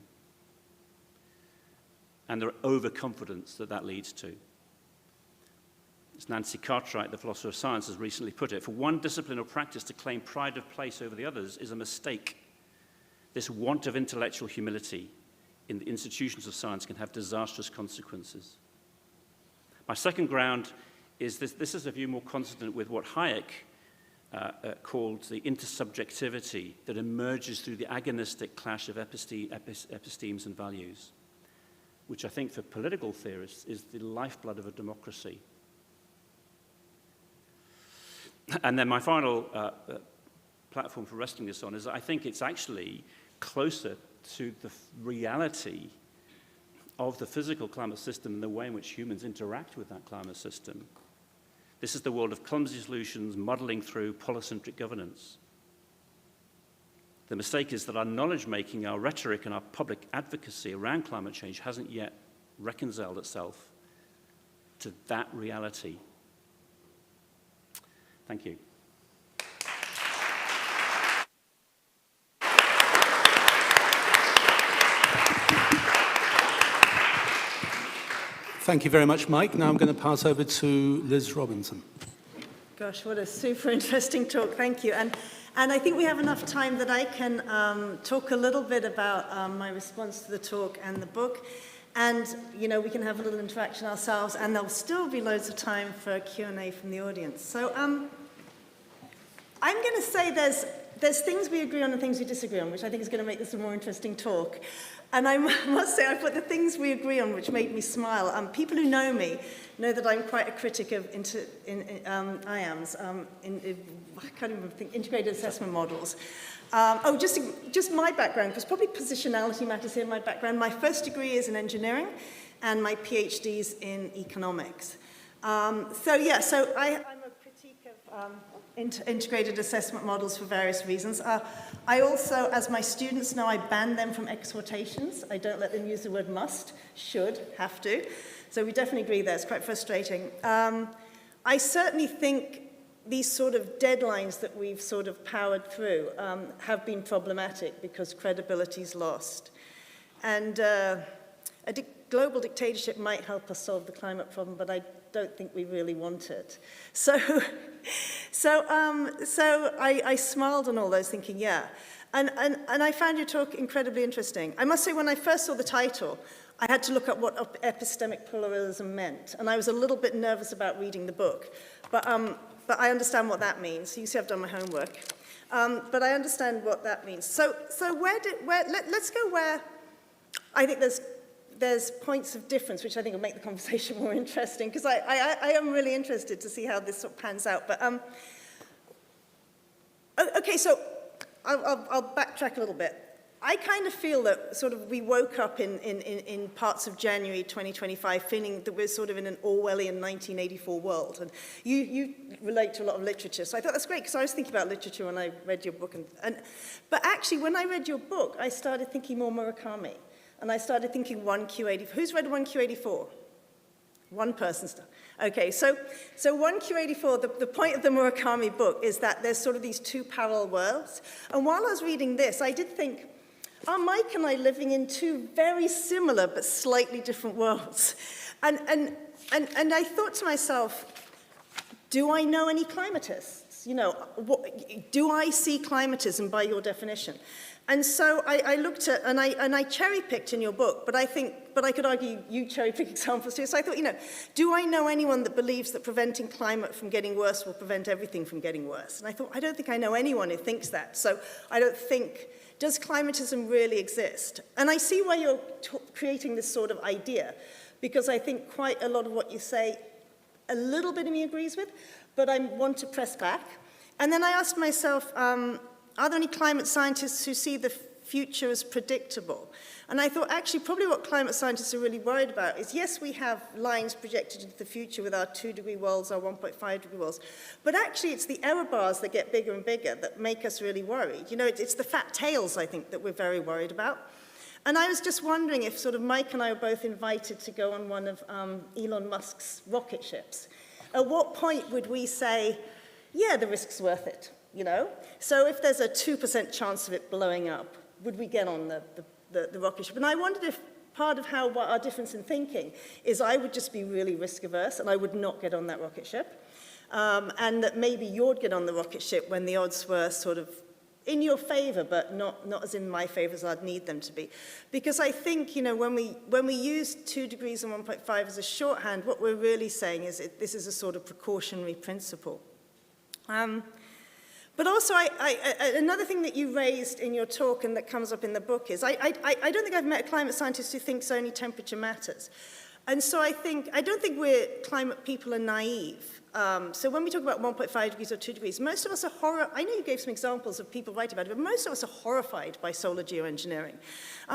and the overconfidence that leads to. As Nancy Cartwright, the philosopher of science, has recently put it, for one discipline or practice to claim pride of place over the others is a mistake. This want of intellectual humility in the institutions of science can have disastrous consequences. My second ground is this is a view more consonant with what Hayek called the intersubjectivity that emerges through the agonistic clash of epistemes and values, which I think for political theorists is the lifeblood of a democracy. And then my final platform for resting this on is I think it's actually closer to the reality of the physical climate system and the way in which humans interact with that climate system. This is the world of clumsy solutions muddling through polycentric governance. The mistake is that our knowledge-making, our rhetoric, and our public advocacy around climate change hasn't yet reconciled itself to that reality. Thank you. Thank you very much, Mike. Now I'm going to pass over to Liz Robinson. Gosh, what a super interesting talk. Thank you. And I think we have enough time that I can talk a little bit about my response to the talk and the book. And, you know, we can have a little interaction ourselves, and there'll still be loads of time for Q&A from the audience. So I'm going to say there's things we agree on and things we disagree on, which I think is going to make this a more interesting talk. And I must say, I put the things we agree on, which made me smile. People who know me know that I'm quite a critic of IAMs, I can't even think, integrated assessment models. Just my background, because probably positionality matters here in my background. My first degree is in engineering, and my PhD's in economics. I'm a critique of integrated assessment models for various reasons. I also, as my students know, I ban them from exhortations. I don't let them use the word must, should, have to. So we definitely agree there. It's quite frustrating. I certainly think these sort of deadlines that we've sort of powered through have been problematic because credibility's lost. And global dictatorship might help us solve the climate problem, but I don't think we really want it. So I smiled on all those thinking, yeah. And I found your talk incredibly interesting. I must say, when I first saw the title, I had to look up what epistemic pluralism meant. And I was a little bit nervous about reading the book. But I understand what that means. You see, I've done my homework. But I understand what that means. So let's go where I think there's points of difference, which I think will make the conversation more interesting, because I am really interested to see how this sort of pans out. But okay, so I'll backtrack a little bit. I kind of feel that sort of we woke up in parts of January 2025 feeling that we're sort of in an Orwellian 1984 world. And you relate to a lot of literature, so I thought that's great, because I was thinking about literature when I read your book. But actually, when I read your book, I started thinking more Murakami. And I started thinking 1Q84. Who's read 1Q84? One person's done. Okay, so 1Q84, the point of the Murakami book is that there's sort of these two parallel worlds. And while I was reading this, I did think, are Mike and I living in two very similar but slightly different worlds? And I thought to myself, do I know any climatists? You know, do I see climatism by your definition? And so I looked at, and I cherry-picked in your book, but I could argue you cherry-pick examples too. So I thought, you know, do I know anyone that believes that preventing climate from getting worse will prevent everything from getting worse? And I thought, I don't think I know anyone who thinks that. So I don't think, does climatism really exist? And I see why you're creating this sort of idea, because I think quite a lot of what you say, a little bit of me agrees with, but I want to press back. And then I asked myself, are there any climate scientists who see the future as predictable? And I thought, actually, probably what climate scientists are really worried about is, yes, we have lines projected into the future with our 2-degree worlds, our 1.5-degree worlds, but actually it's the error bars that get bigger and bigger that make us really worried. You know, it's the fat tails, I think, that we're very worried about. And I was just wondering if sort of Mike and I were both invited to go on one of Elon Musk's rocket ships. At what point would we say, yeah, the risk's worth it? You know, so if there's a 2% chance of it blowing up, would we get on the rocket ship? And I wondered if part of what our difference in thinking is I would just be really risk averse and I would not get on that rocket ship. And that maybe you'd get on the rocket ship when the odds were sort of in your favor, but not as in my favor as I'd need them to be. Because I think, you know, when we use 2 degrees and 1.5 as a shorthand, what we're really saying is this is a sort of precautionary principle. But also, another thing that you raised in your talk and that comes up in the book is, I don't think I've met a climate scientist who thinks only temperature matters. And so I don't think we're climate people are naive. So when we talk about 1.5 degrees or 2 degrees, most of us are I know you gave some examples of people writing about it, but most of us are horrified by solar geoengineering.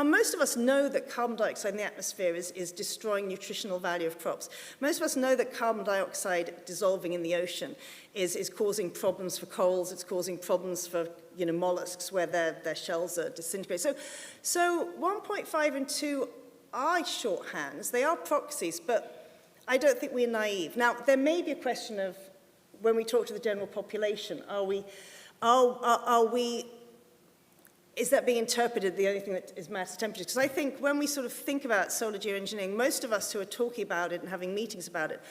Most of us know that carbon dioxide in the atmosphere is destroying nutritional value of crops. Most of us know that carbon dioxide dissolving in the ocean is causing problems for corals, it's causing problems for, you know, mollusks where their shells are disintegrating. So 1.5 and 2 are shorthands, they are proxies, but I don't think we're naive. Now, there may be a question of, when we talk to the general population, is that being interpreted the only thing that is matters temperature? Because I think when we sort of think about solar geoengineering, most of us who are talking about it and having meetings about it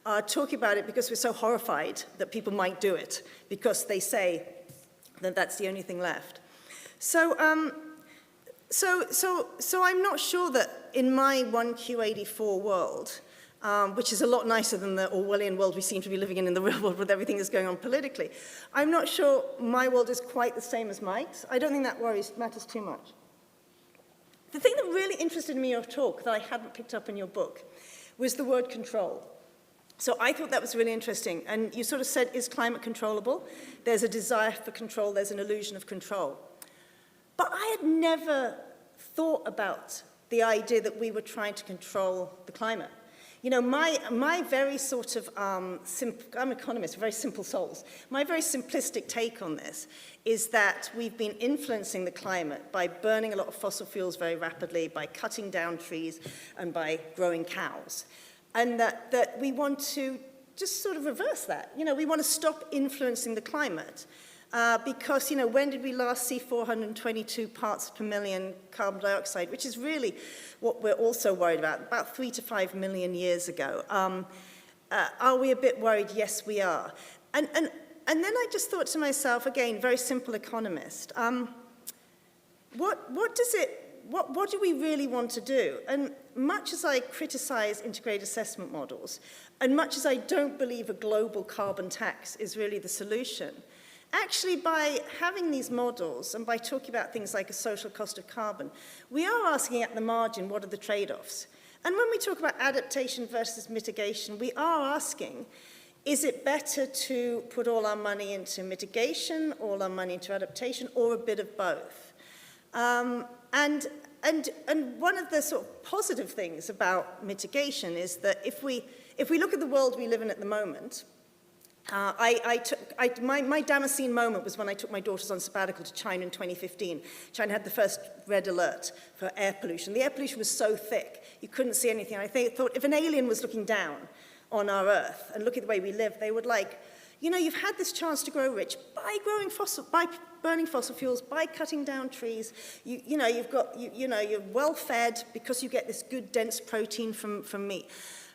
are talking about it because we're so horrified that people might do it, because they say that that's the only thing left. So I'm not sure that in my 1Q84 world, which is a lot nicer than the Orwellian world we seem to be living in the real world with everything that's going on politically, I'm not sure my world is quite the same as Mike's. I don't think that matters too much. The thing that really interested me in your talk that I hadn't picked up in your book was the word control. So I thought that was really interesting. And you sort of said, is climate controllable? There's a desire for control, there's an illusion of control. But I had never thought about the idea that we were trying to control the climate. You know, my very sort of, I'm an economist, very simple souls. My very simplistic take on this is that we've been influencing the climate by burning a lot of fossil fuels very rapidly, by cutting down trees, and by growing cows. And that we want to just sort of reverse that. You know, we want to stop influencing the climate. Because, you know, when did we last see 422 parts per million carbon dioxide, which is really what we're also worried about 3 to 5 million years ago. Are we a bit worried? Yes, we are. And then I just thought to myself, again, very simple economist, what do we really want to do? And much as I criticize integrated assessment models, and much as I don't believe a global carbon tax is really the solution, actually, by having these models and by talking about things like a social cost of carbon, we are asking at the margin, what are the trade-offs? And when we talk about adaptation versus mitigation, we are asking, is it better to put all our money into mitigation, all our money into adaptation, or a bit of both? And one of the sort of positive things about mitigation is that if we look at the world we live in at the moment, my Damascene moment was when I took my daughters on sabbatical to China in 2015. China had the first red alert for air pollution. The air pollution was so thick, you couldn't see anything. I thought if an alien was looking down on our Earth and look at the way we live, they would like, you know, you've had this chance to grow rich by burning fossil fuels, by cutting down trees. You're well fed because you get this good dense protein from meat.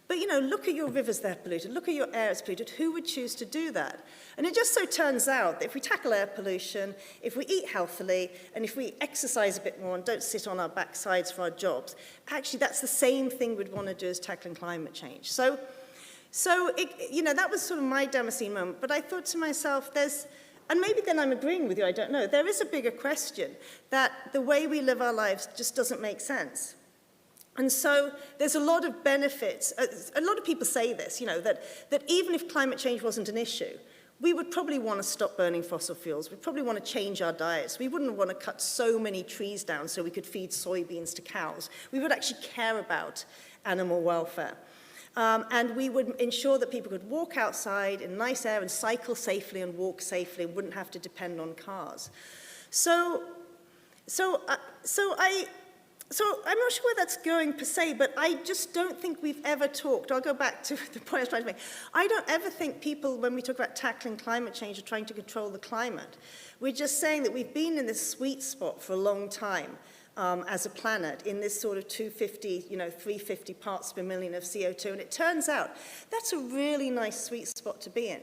But, you know, look at your rivers, they're polluted. Look at your air, it's polluted. Who would choose to do that? And it just so turns out that if we tackle air pollution, if we eat healthily, and if we exercise a bit more and don't sit on our backsides for our jobs, actually that's the same thing we'd want to do as tackling climate change. So that was sort of my Damascene moment. But I thought to myself, and maybe then I'm agreeing with you, I don't know, there is a bigger question that the way we live our lives just doesn't make sense. And so there's a lot of benefits. A lot of people say this, you know, that even if climate change wasn't an issue, we would probably want to stop burning fossil fuels. We'd probably want to change our diets. We wouldn't want to cut so many trees down so we could feed soybeans to cows. We would actually care about animal welfare. And we would ensure that people could walk outside in nice air and cycle safely and walk safely and wouldn't have to depend on cars. So I'm not sure where that's going per se, but I just don't think we've ever talked. I'll go back to the point I was trying to make. I don't ever think people, when we talk about tackling climate change, are trying to control the climate. We're just saying that we've been in this sweet spot for a long time as a planet, in this sort of 350 parts per million of CO2. And it turns out that's a really nice sweet spot to be in.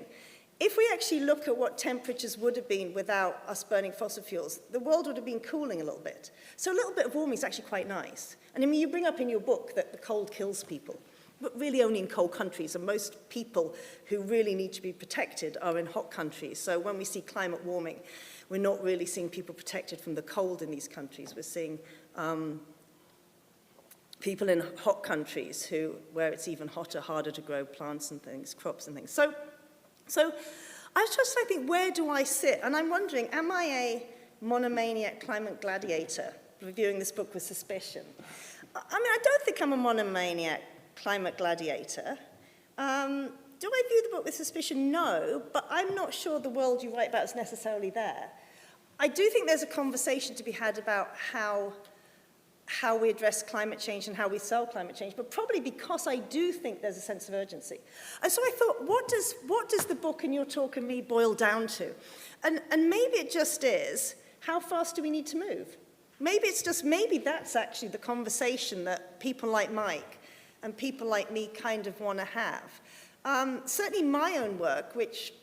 if we actually look at what temperatures would have been without us burning fossil fuels, the world would have been cooling a little bit. So a little bit of warming is actually quite nice. And I mean, you bring up in your book that the cold kills people, but really only in cold countries. And most people who really need to be protected are in hot countries. So when we see climate warming, we're not really seeing people protected from the cold in these countries. We're seeing people in hot countries where it's even hotter, harder to grow plants and things, crops and things. So I was just trying to think, where do I sit? And I'm wondering, am I a monomaniac climate gladiator, reviewing this book with suspicion? I mean, I don't think I'm a monomaniac climate gladiator. Do I view the book with suspicion? No, but I'm not sure the world you write about is necessarily there. I do think there's a conversation to be had about how we address climate change and how we sell climate change, but probably because I do think there's a sense of urgency. And so I thought, what does the book and your talk and me boil down to? And maybe it just is, how fast do we need to move? Maybe that's actually the conversation that people like Mike and people like me kind of want to have. Certainly my own work, which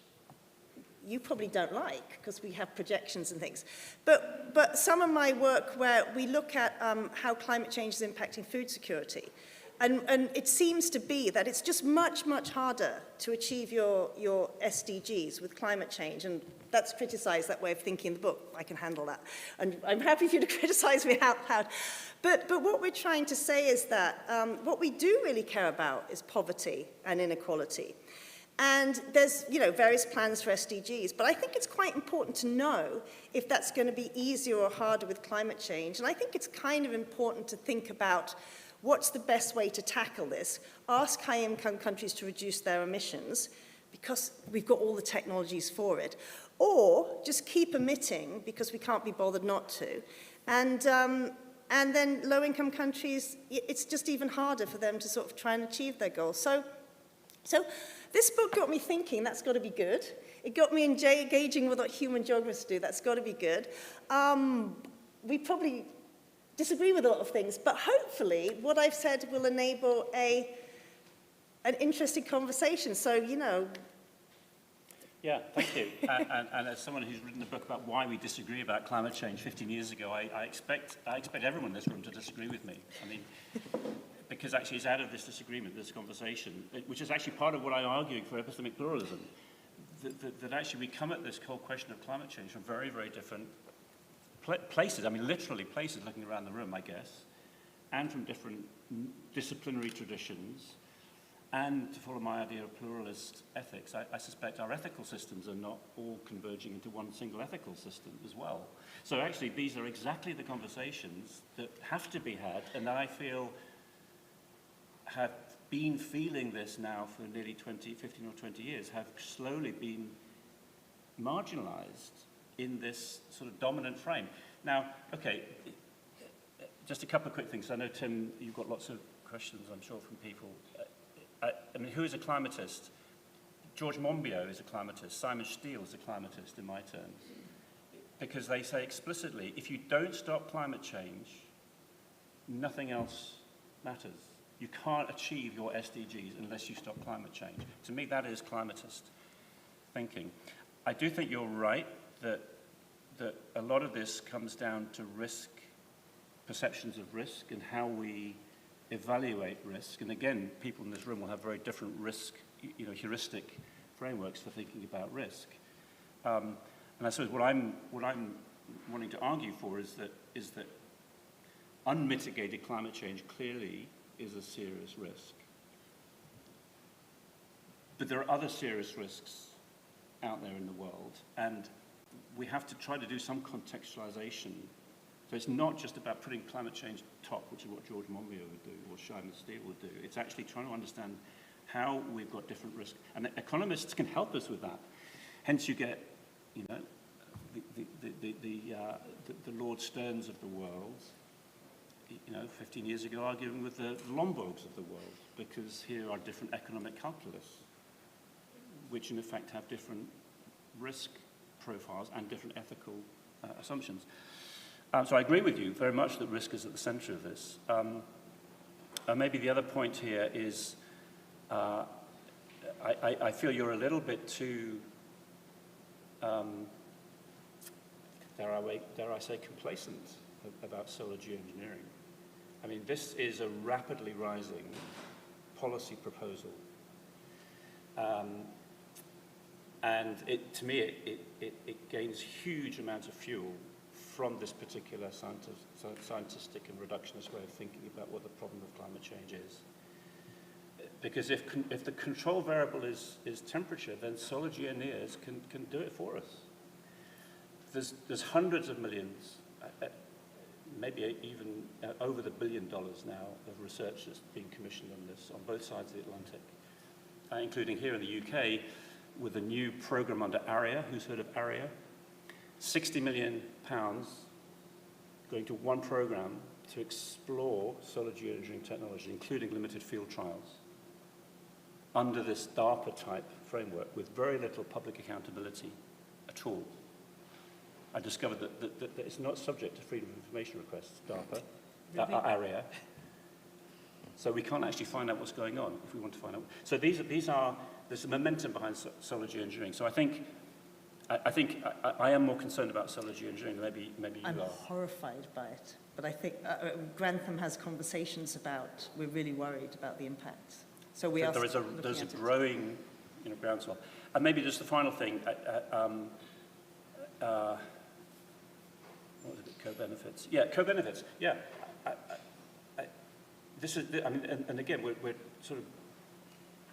you probably don't like because we have projections and things. But some of my work where we look at how climate change is impacting food security. And it seems to be that it's just much, much harder to achieve your SDGs with climate change. And that's criticized, that way of thinking in the book. I can handle that. And I'm happy for you to criticize me out loud. But what we're trying to say is that what we do really care about is poverty and inequality. And there's, various plans for SDGs, but I think it's quite important to know if that's going to be easier or harder with climate change. And I think it's kind of important to think about what's the best way to tackle this. Ask high-income countries to reduce their emissions, because we've got all the technologies for it. Or just keep emitting, because we can't be bothered not to. And then low-income countries, it's just even harder for them to sort of try and achieve their goals. So this book got me thinking, that's got to be good. It got me engaging with what human geographers do, that's got to be good. We probably disagree with a lot of things, but hopefully what I've said will enable an interesting conversation. So, Yeah, thank you. and as someone who's written a book about why we disagree about climate change 15 years ago, I expect everyone in this room to disagree with me. I mean, because actually it's out of this disagreement, this conversation, which is actually part of what I'm arguing for epistemic pluralism, that actually we come at this whole question of climate change from very, very different places. I mean, literally places, looking around the room, I guess, and from different disciplinary traditions. And to follow my idea of pluralist ethics, I suspect our ethical systems are not all converging into one single ethical system as well. So actually, these are exactly the conversations that have to be had, and that I feel have been feeling this now for nearly 15 or 20 years, have slowly been marginalized in this sort of dominant frame. Now, okay, just a couple of quick things. I know, Tim, you've got lots of questions, I'm sure, from people. I mean, who is a climatist? George Monbiot is a climatist. Simon Steele is a climatist, in my terms. Because they say explicitly, if you don't stop climate change, nothing else matters. You can't achieve your SDGs unless you stop climate change. To me, that is climatist thinking. I do think you're right that a lot of this comes down to risk, perceptions of risk, and how we evaluate risk. And again, people in this room will have very different risk, heuristic frameworks for thinking about risk. And I suppose what I'm wanting to argue for is that unmitigated climate change clearly is a serious risk. But there are other serious risks out there in the world, and we have to try to do some contextualization. So it's not just about putting climate change top, which is what George Monbiot would do, or Simon Steele would do. It's actually trying to understand how we've got different risks. And economists can help us with that. Hence you get, the Lord Sterns of the world, 15 years ago arguing with the Lomborgs of the world, because here are different economic calculus, which in effect have different risk profiles and different ethical assumptions. So I agree with you very much that risk is at the center of this. Maybe the other point here is I feel you're a little bit too dare I say, complacent about solar geoengineering. I mean, this is a rapidly rising policy proposal. And to me, it gains huge amounts of fuel from this particular scientific and reductionist way of thinking about what the problem of climate change is. Because if the control variable is temperature, then solar geoengineers can do it for us. There's hundreds of millions, maybe even over $1 billion now of research that's being commissioned on this on both sides of the Atlantic, including here in the UK with a new program under ARIA. Who's heard of ARIA? £60 million going to one program to explore solar geoengineering technology, including limited field trials, under this DARPA-type framework with very little public accountability at all. I discovered that it's not subject to freedom of information requests, DARPA, Really? ARIA. So we can't actually find out what's going on if we want to find out. So there's a momentum behind solar geoengineering. So I think I am more concerned about solar geoengineering than maybe you I'm are. horrified by it, but I think Grantham has conversations about, we're really worried about the impact. So we are There's a growing groundswell. And maybe just the final thing, what was it, co-benefits? Yeah, co-benefits, yeah. And again, we're sort of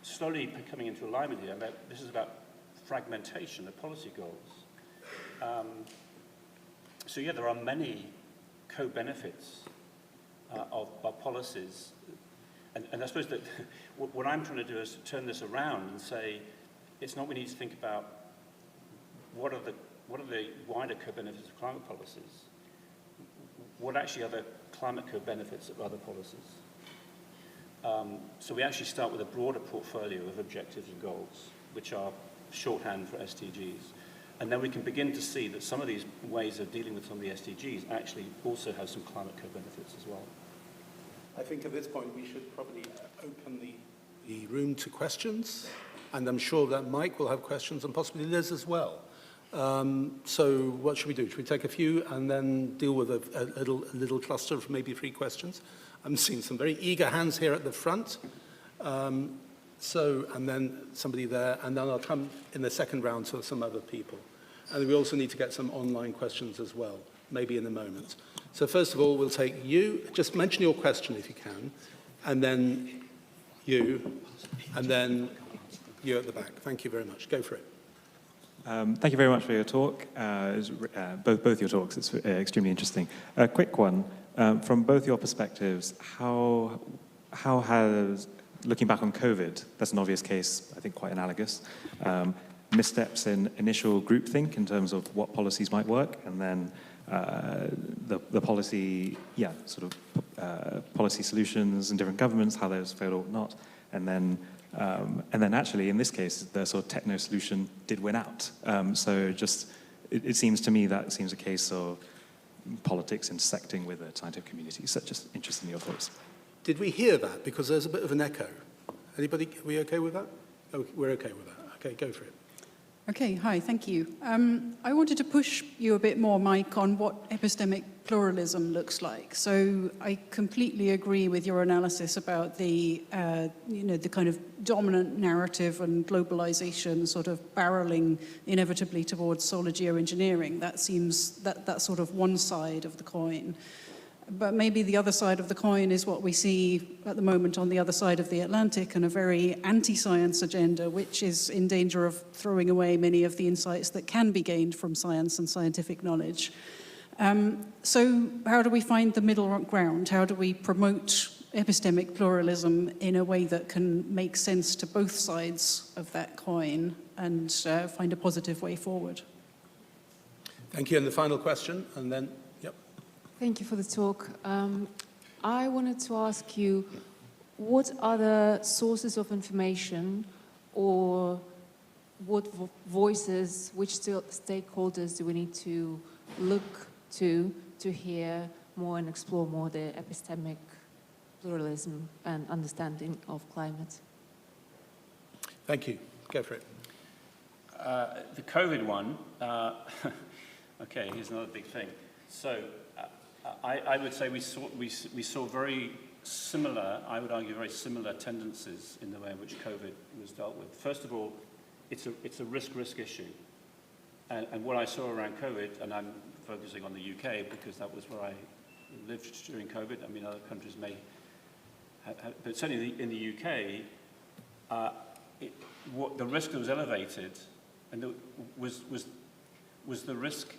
slowly coming into alignment here. This is about fragmentation of policy goals. So yeah, there are many co-benefits of policies. And I suppose that what I'm trying to do is turn this around and say, it's not we need to think about what are the wider co-benefits of climate policies. What actually are the climate co-benefits of other policies? So we actually start with a broader portfolio of objectives and goals, which are shorthand for SDGs. And then we can begin to see that some of these ways of dealing with some of the SDGs actually also have some climate co-benefits as well. I think at this point we should probably open the room to questions, and I'm sure that Mike will have questions and possibly Liz as well. So what should we do? Should we take a few and then deal with a little cluster of maybe 3 questions? I'm seeing some very eager hands here at the front. And then somebody there, and then I'll come in the second round to some other people. And we also need to get some online questions as well, maybe in a moment. So first of all, we'll take you. Just mention your question if you can, and then you, and then you at the back. Thank you very much. Go for it. Thank you very much for your talk. Both your talks, it's extremely interesting. A quick one, from both your perspectives, how has, looking back on COVID, that's an obvious case, I think quite analogous, missteps in initial groupthink in terms of what policies might work, and then the policy, policy solutions in different governments, how those failed or not, and then actually, in this case, the sort of techno solution did win out. So just, it seems to me that seems a case of politics intersecting with the scientific community. So just interested in your thoughts. Did we hear that? Because there's a bit of an echo. Anybody, are we okay with that? Oh, we're okay with that. Okay, go for it. Okay, hi, thank you. I wanted to push you a bit more, Mike, on what epistemic pluralism looks like. So I completely agree with your analysis about the, the kind of dominant narrative and globalization sort of barreling inevitably towards solar geoengineering. That seems, that's sort of one side of the coin. But maybe the other side of the coin is what we see at the moment on the other side of the Atlantic, and a very anti-science agenda, which is in danger of throwing away many of the insights that can be gained from science and scientific knowledge. So how do we find the middle ground? How do we promote epistemic pluralism in a way that can make sense to both sides of that coin and find a positive way forward? Thank you. And the final question, and then, yep. Thank you for the talk. I wanted to ask you, what are the sources of information, or what voices, which stakeholders do we need to look to hear more and explore more the epistemic pluralism and understanding of climate? Thank you. Go for it. The COVID one, okay, here's another big thing. So I would say we saw very similar, I would argue very similar tendencies in the way in which COVID was dealt with. First of all, it's a risk issue. And what I saw around COVID, and I'm focusing on the UK because that was where I lived during COVID. I mean, other countries may have, but certainly in the UK, the risk that was elevated and was the risk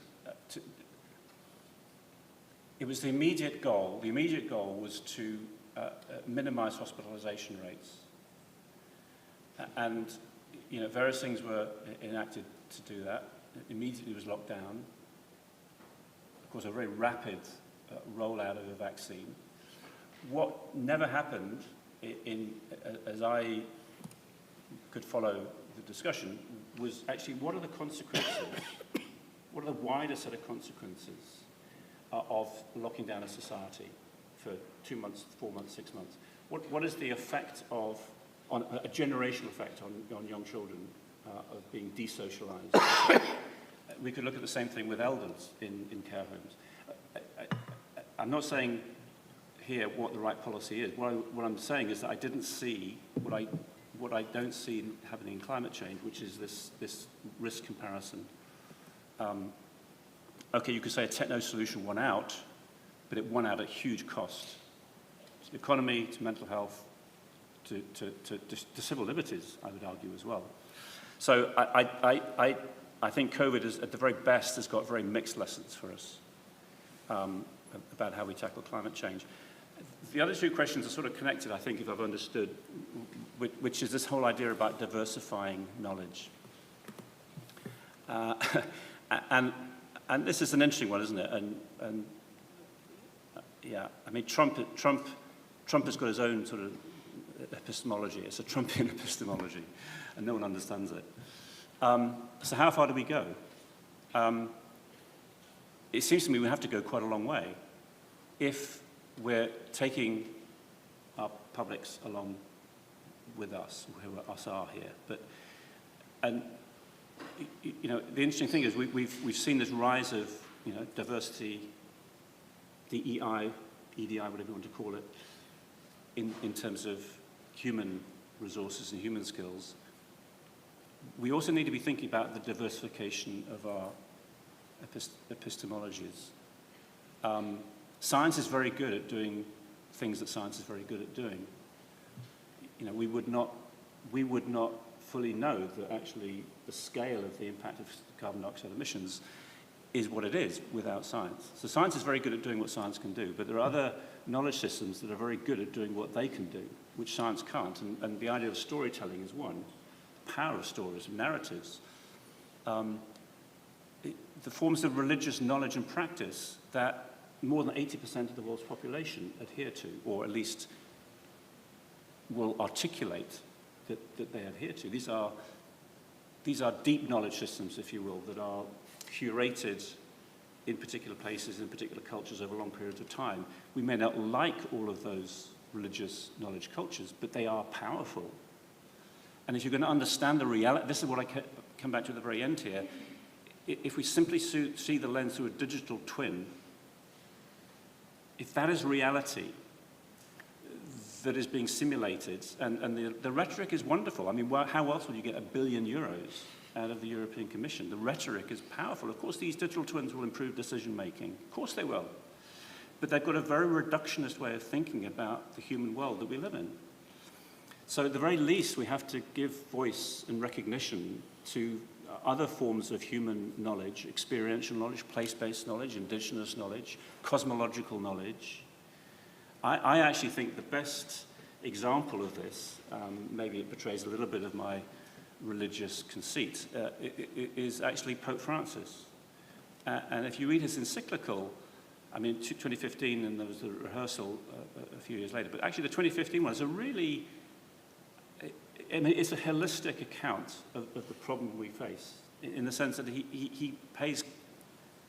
it was the immediate goal. The immediate goal was to minimize hospitalization rates. And, you know, various things were enacted to do that. Immediately was locked down. Of course, a very rapid rollout of a vaccine. What never happened, as I could follow the discussion, was actually what are the consequences? What are the wider set of consequences of locking down a society for 2 months, 4 months, 6 months? What is the effect on a generational effect on young children of being desocialized? We could look at the same thing with elders in care homes. I'm not saying here what the right policy is. What I'm saying is that I didn't see what I don't see happening in climate change, which is this risk comparison. Okay, you could say a techno solution won out, but it won out at huge cost to the economy, to mental health, to civil liberties, I would argue as well. So I think COVID, at the very best, has got very mixed lessons for us about how we tackle climate change. The other two questions are sort of connected, I think, if I've understood, which is this whole idea about diversifying knowledge. And this is an interesting one, isn't it? And yeah, I mean, Trump has got his own sort of epistemology. It's a Trumpian epistemology, and no one understands it. So how far do we go? It seems to me we have to go quite a long way if we're taking our publics along with us, who us are here. And you know, the interesting thing is we've seen this rise of, you know, diversity, DEI, EDI, whatever you want to call it, in terms of human resources and human skills. We also need to be thinking about the diversification of our epistemologies. Science is very good at doing things that science is very good at doing. You know, we would not fully know that actually the scale of the impact of carbon dioxide emissions is what it is without science. So science is very good at doing what science can do, but there are other knowledge systems that are very good at doing what they can do, which science can't. And the idea of storytelling is one. The power of stories, of narratives. The forms of religious knowledge and practice that more than 80% of the world's population adhere to, or at least will articulate that they adhere to. These are deep knowledge systems, if you will, that are curated in particular places, in particular cultures over long periods of time. We may not like all of those religious knowledge cultures, but they are powerful. And if you're going to understand the reality, this is what I come back to at the very end here, if we simply see the lens through a digital twin, if that is reality that is being simulated, and the rhetoric is wonderful. I mean, how else would you get €1 billion out of the European Commission? The rhetoric is powerful. Of course, these digital twins will improve decision-making. Of course they will. But they've got a very reductionist way of thinking about the human world that we live in. So at the very least, we have to give voice and recognition to other forms of human knowledge, experiential knowledge, place-based knowledge, indigenous knowledge, cosmological knowledge. I actually think the best example of this, maybe it betrays a little bit of my religious conceit, is actually Pope Francis. And if you read his encyclical, I mean, 2015, and there was a rehearsal a few years later, but actually the 2015 one is a really, I mean, it's a holistic account of the problem we face, in the sense that he pays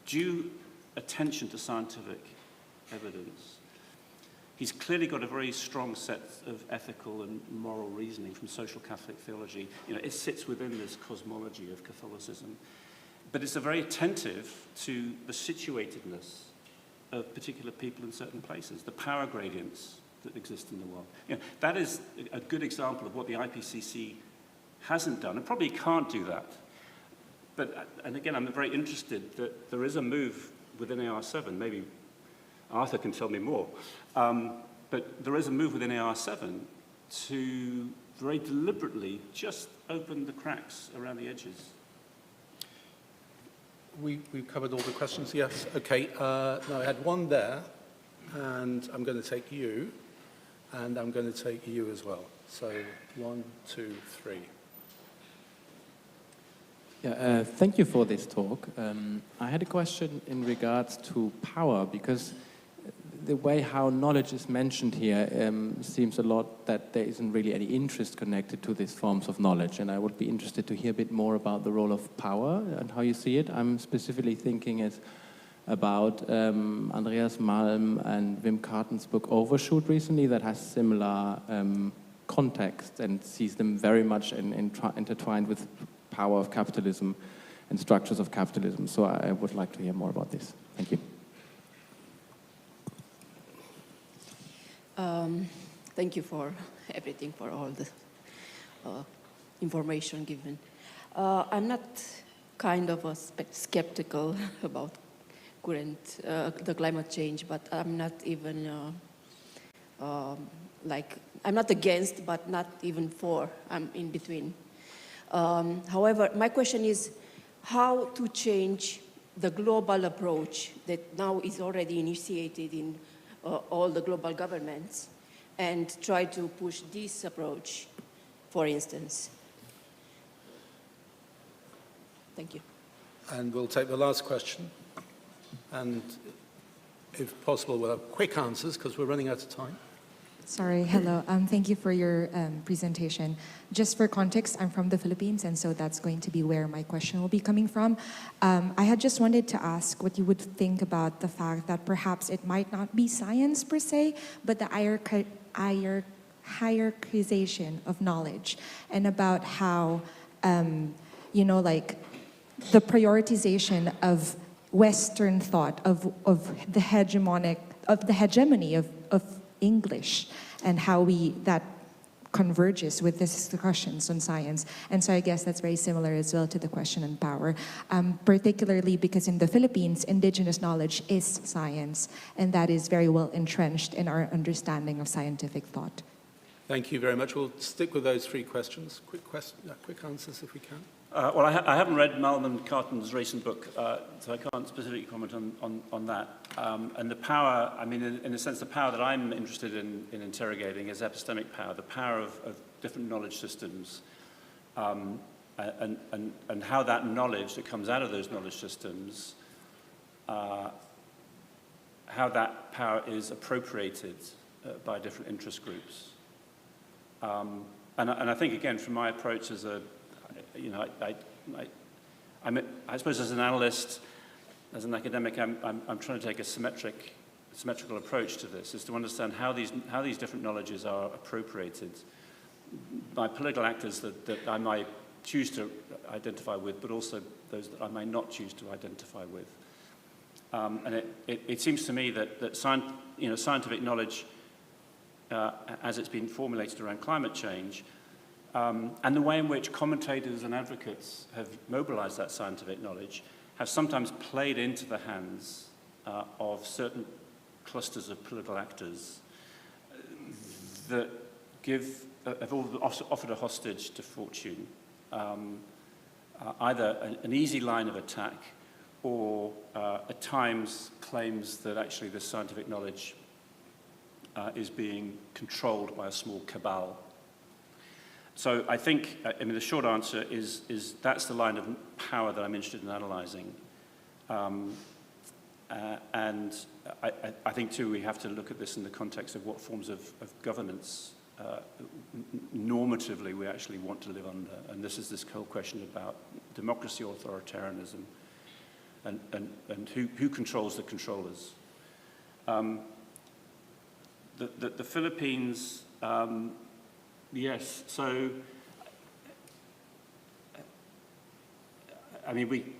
due attention to scientific evidence. He's clearly got a very strong set of ethical and moral reasoning from social Catholic theology. You know, it sits within this cosmology of Catholicism. But it's very attentive to the situatedness of particular people in certain places, the power gradients that exist in the world. You know, that is a good example of what the IPCC hasn't done, and probably can't do that. But, and again, I'm very interested that there is a move within AR7, maybe Arthur can tell me more, but there is a move within AR7 to very deliberately just open the cracks around the edges. We've covered all the questions, yes. Okay, now I had one there, and I'm going to take you, and I'm going to take you as well. So 1, 2, 3. Yeah, thank you for this talk. I had a question in regards to power, because the way how knowledge is mentioned here seems a lot that there isn't really any interest connected to these forms of knowledge, and I would be interested to hear a bit more about the role of power and how you see it. I'm specifically thinking about Andreas Malm and Wim Carton's book Overshoot recently that has similar context and sees them very much intertwined with power of capitalism and structures of capitalism. So I would like to hear more about this. Thank you. Thank you for everything, for all the information given. I'm not kind of skeptical about the climate change, but I'm not even I'm not against, but not even for. I'm in between. However, my question is how to change the global approach that now is already initiated in all the global governments, and try to push this approach, for instance. Thank you. And we'll take the last question. And if possible, we'll have quick answers because we're running out of time. Sorry, hello. Thank you for your presentation. Just for context, I'm from the Philippines, and so that's going to be where my question will be coming from. I had just wanted to ask what you would think about the fact that perhaps it might not be science per se, but the hierarchization of knowledge, and about how, you know, like the prioritization of Western thought, of the hegemony of English, and how that converges with this discussions on science. And so I guess that's very similar as well to the question on power, particularly because in the Philippines, indigenous knowledge is science, and that is very well entrenched in our understanding of scientific thought. Thank you very much. We'll stick with those 3 questions. Quick answers if we can. Well, I haven't read Malm and Carton's recent book, so I can't specifically comment on that. And the power, I mean, in a sense, the power that I'm interested in interrogating is epistemic power, the power of different knowledge systems, and how that knowledge that comes out of those knowledge systems, how that power is appropriated by different interest groups. And I think, again, from my approach as a, you know, I suppose as an analyst, as an academic, I'm trying to take a symmetrical approach to this, is to understand how these different knowledges are appropriated by political actors that I might choose to identify with, but also those that I may not choose to identify with. And it seems to me that scientific knowledge, as it's been formulated around climate change, and the way in which commentators and advocates have mobilized that scientific knowledge have sometimes played into the hands of certain clusters of political actors that have offered a hostage to fortune, either an easy line of attack or at times claims that actually this scientific knowledge is being controlled by a small cabal. So I think, I mean, the short answer is that's the line of power that I'm interested in analysing. And I think, too, we have to look at this in the context of what forms of governance normatively we actually want to live under. And this is this whole question about democracy, authoritarianism, and who controls the controllers. The Philippines, yes. So, I mean,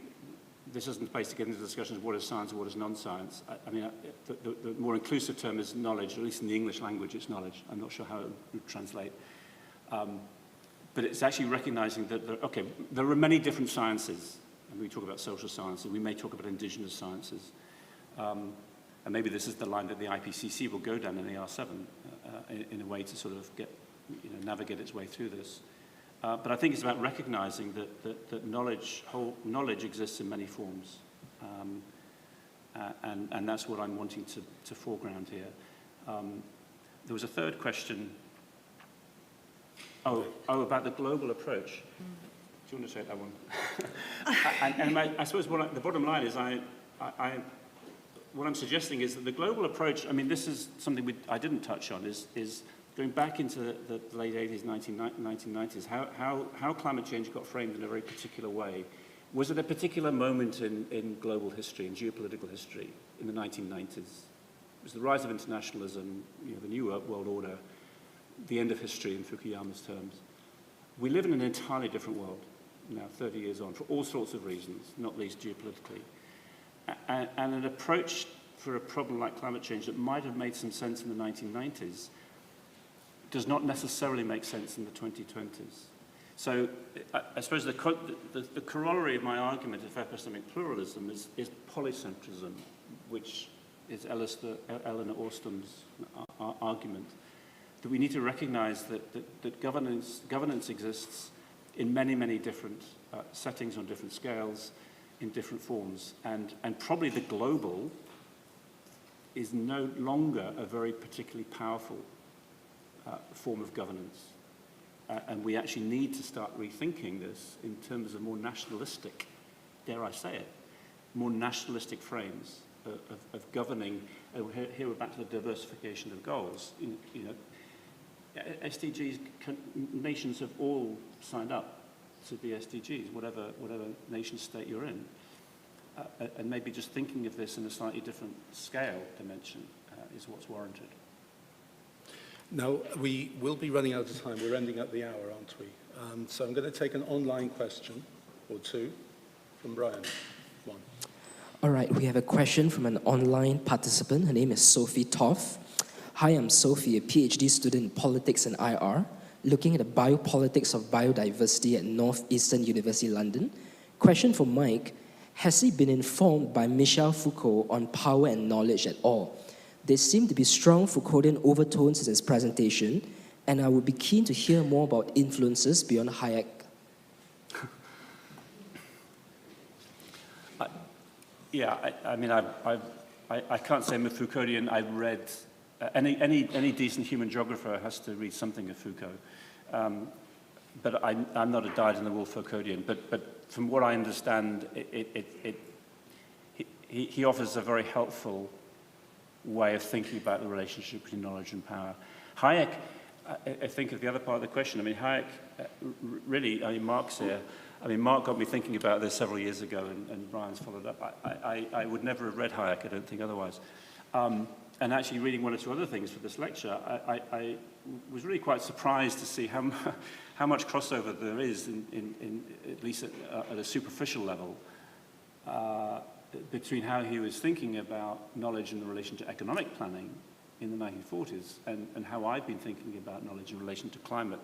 this isn't the place to get into discussions of what is science and what is non-science. I mean, the more inclusive term is knowledge, or at least in the English language, it's knowledge. I'm not sure how it would translate. But it's actually recognizing that, there are many different sciences. And we talk about social sciences, we may talk about indigenous sciences. And maybe this is the line that the IPCC will go down in the R7 in a way to sort of navigate its way through this. But I think it's about recognizing that knowledge exists in many forms. And that's what I'm wanting to foreground here. There was a third question. Oh, about the global approach. Do you want to take that one? and I suppose the bottom line is what I'm suggesting is that the global approach, I mean, this is something I didn't touch on, is going back into the late 80s, 1990s, how climate change got framed in a very particular way. Was it a particular moment in global history, in geopolitical history, in the 1990s? It was the rise of internationalism, the new world order, the end of history in Fukuyama's terms. We live in an entirely different world now, 30 years on, for all sorts of reasons, not least geopolitically. And an approach for a problem like climate change that might have made some sense in the 1990s does not necessarily make sense in the 2020s. So I suppose the corollary of my argument of epistemic pluralism is polycentrism, which is Eleanor Orston's argument, that we need to recognize that governance exists in many, many different settings on different scales, in different forms. And probably the global is no longer a very particularly powerful form of governance. And we actually need to start rethinking this in terms of more nationalistic, dare I say it, more nationalistic frames of governing. Here we're back to the diversification of goals. SDGs, nations have all signed up to the SDGs, whatever nation state you're in. And maybe just thinking of this in a slightly different scale dimension is what's warranted. Now, we will be running out of time. We're ending at the hour, aren't we? So I'm going to take an online question or two from Brian. One. All right, we have a question from an online participant. Her name is Sophie Toff. Hi, I'm Sophie, a PhD student in politics and IR, looking at the biopolitics of biodiversity at Northeastern University, London. Question for Mike. Has he been informed by Michel Foucault on power and knowledge at all? There seem to be strong Foucauldian overtones in his presentation, and I would be keen to hear more about influences beyond Hayek. I mean, I can't say I'm a Foucauldian. I've read, any decent human geographer has to read something of Foucault. But I'm not a dyed-in-the-wool Foucauldian. But from what I understand, he offers a very helpful way of thinking about the relationship between knowledge and power. Hayek, I think of the other part of the question. I mean, Hayek, really, I mean, Mark's here. I mean, Mark got me thinking about this several years ago, and Brian's followed up. I would never have read Hayek, I don't think, otherwise. And actually reading one or two other things for this lecture, I was really quite surprised to see how much crossover there is, in at least at a superficial level, between how he was thinking about knowledge in relation to economic planning in the 1940s and how I've been thinking about knowledge in relation to climate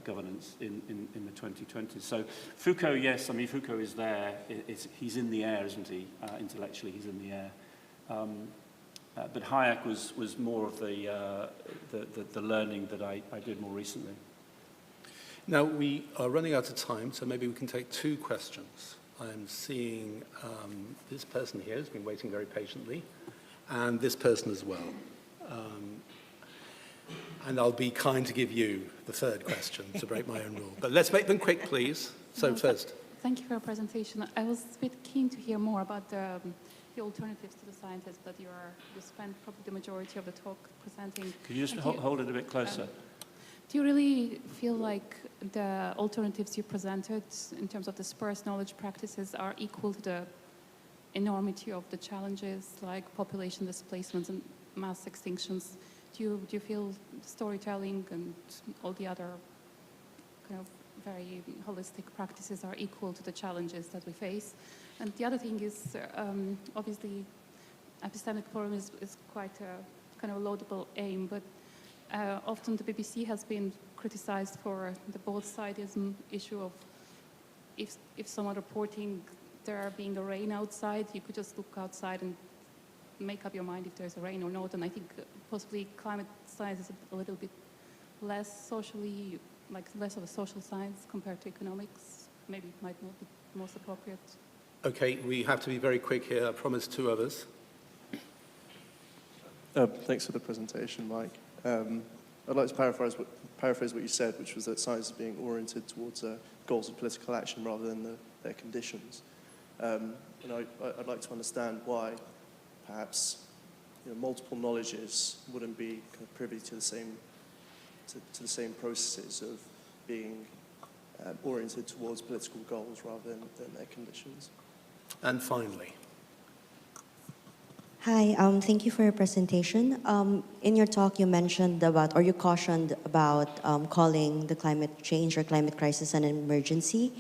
governance in the 2020s. So Foucault, yes, I mean, Foucault is there. He's in the air, isn't he? Intellectually, he's in the air. But Hayek was more of the learning that I did more recently. Now, we are running out of time, so maybe we can take two questions. I'm seeing this person here has been waiting very patiently, and this person as well. And I'll be kind to give you the third question to break my own rule. But let's make them quick, please. So first. Thank you for your presentation. I was a bit keen to hear more about the alternatives to the scientists that you spent probably the majority of the talk presenting. Could you just hold it a bit closer? Do you really feel like the alternatives you presented in terms of dispersed knowledge practices are equal to the enormity of the challenges like population displacements and mass extinctions, do you feel storytelling and all the other kind of very holistic practices are equal to the challenges that we face? And the other thing is, obviously, epistemic pluralism is quite a kind of laudable aim, but often the BBC has been criticized for the both-sidism issue of if someone reporting there being a rain outside, you could just look outside and make up your mind if there's a rain or not. And I think possibly climate science is a little bit less socially, like less of a social science compared to economics. Maybe it might not be most appropriate. Okay, we have to be very quick here. I promised 2 others. Thanks for the presentation, Mike. I'd like to paraphrase what you said, which was that science is being oriented towards goals of political action rather than their conditions. And I'd like to understand why perhaps multiple knowledges wouldn't be kind of privy to the same processes of being oriented towards political goals rather than their conditions. And finally. Hi, thank you for your presentation. In your talk, you mentioned about, or you cautioned about calling the climate change or climate crisis an emergency.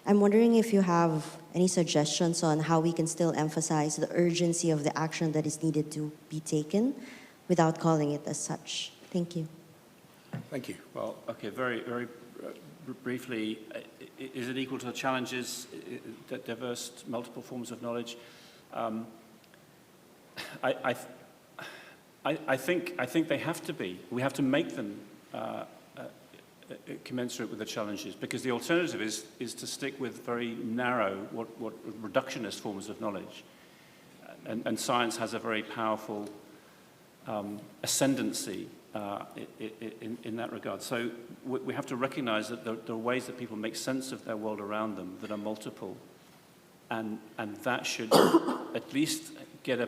I'm wondering if you have any suggestions on how we can still emphasize the urgency of the action that is needed to be taken without calling it as such. Thank you. Thank you. Well, okay, very, very briefly, is it equal to the challenges, diverse, multiple forms of knowledge? I think they have to be. We have to make them commensurate with the challenges, because the alternative is to stick with very narrow, what reductionist forms of knowledge. And science has a very powerful ascendancy in that regard. So we have to recognize that there are ways that people make sense of their world around them that are multiple. And that should at least get a...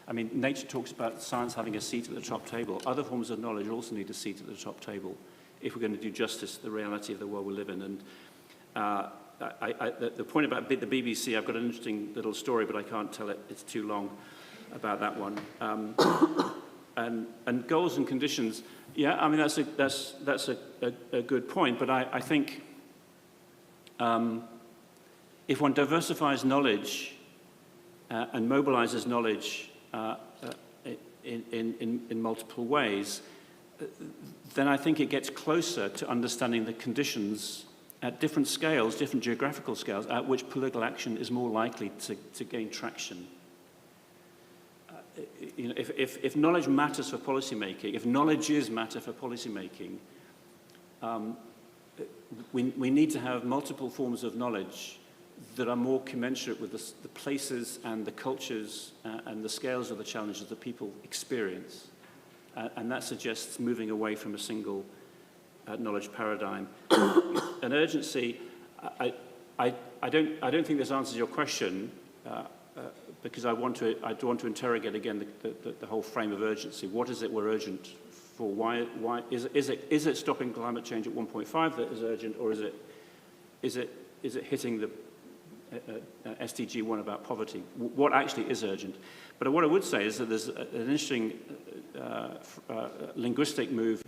I mean, nature talks about science having a seat at the top table. Other forms of knowledge also need a seat at the top table if we're going to do justice to the reality of the world we live in. And the point about the BBC, I've got an interesting little story, but I can't tell it. It's too long about that one. And goals and conditions, yeah, I mean, that's a good point, but I think if one diversifies knowledge and mobilizes knowledge in multiple ways, then I think it gets closer to understanding the conditions at different scales, different geographical scales, at which political action is more likely to gain traction. If knowledge matters for policymaking, if knowledges matter for policymaking, we need to have multiple forms of knowledge that are more commensurate with the places and the cultures and the scales of the challenges that people experience. And that suggests moving away from a single knowledge paradigm. An urgency, I don't think this answers your question, because I want to interrogate again the whole frame of urgency. What is it we're urgent for? Why is it stopping climate change at 1.5 that is urgent, or is it hitting the SDG 1 about poverty? What actually is urgent? But what I would say is that there's an interesting linguistic move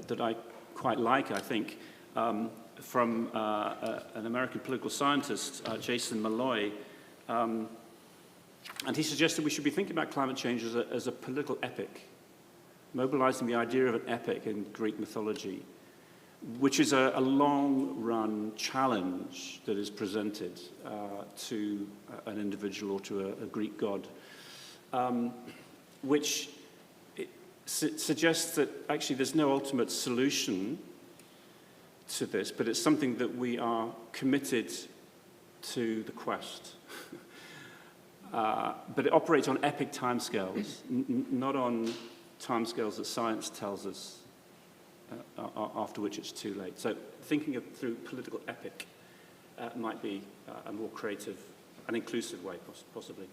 that I quite like, I think, from an American political scientist, Jason Malloy, and he suggested we should be thinking about climate change as a political epic, mobilizing the idea of an epic in Greek mythology, which is a long-run challenge that is presented to an individual or to a Greek god, which suggests that actually there's no ultimate solution to this, but it's something that we are committed to the quest. But it operates on epic timescales, not on timescales that science tells us after which it's too late. So thinking through political epic might be a more creative and inclusive way, possibly.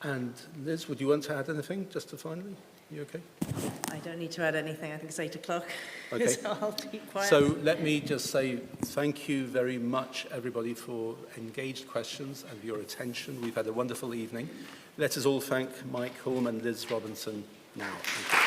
And Liz, would you want to add anything, just to finally? You okay? I don't need to add anything. I think it's 8 o'clock. Okay. So I'll keep quiet. So let me just say thank you very much, everybody, for engaged questions and your attention. We've had a wonderful evening. Let us all thank Mike Hulme and Liz Robinson now. Thank you.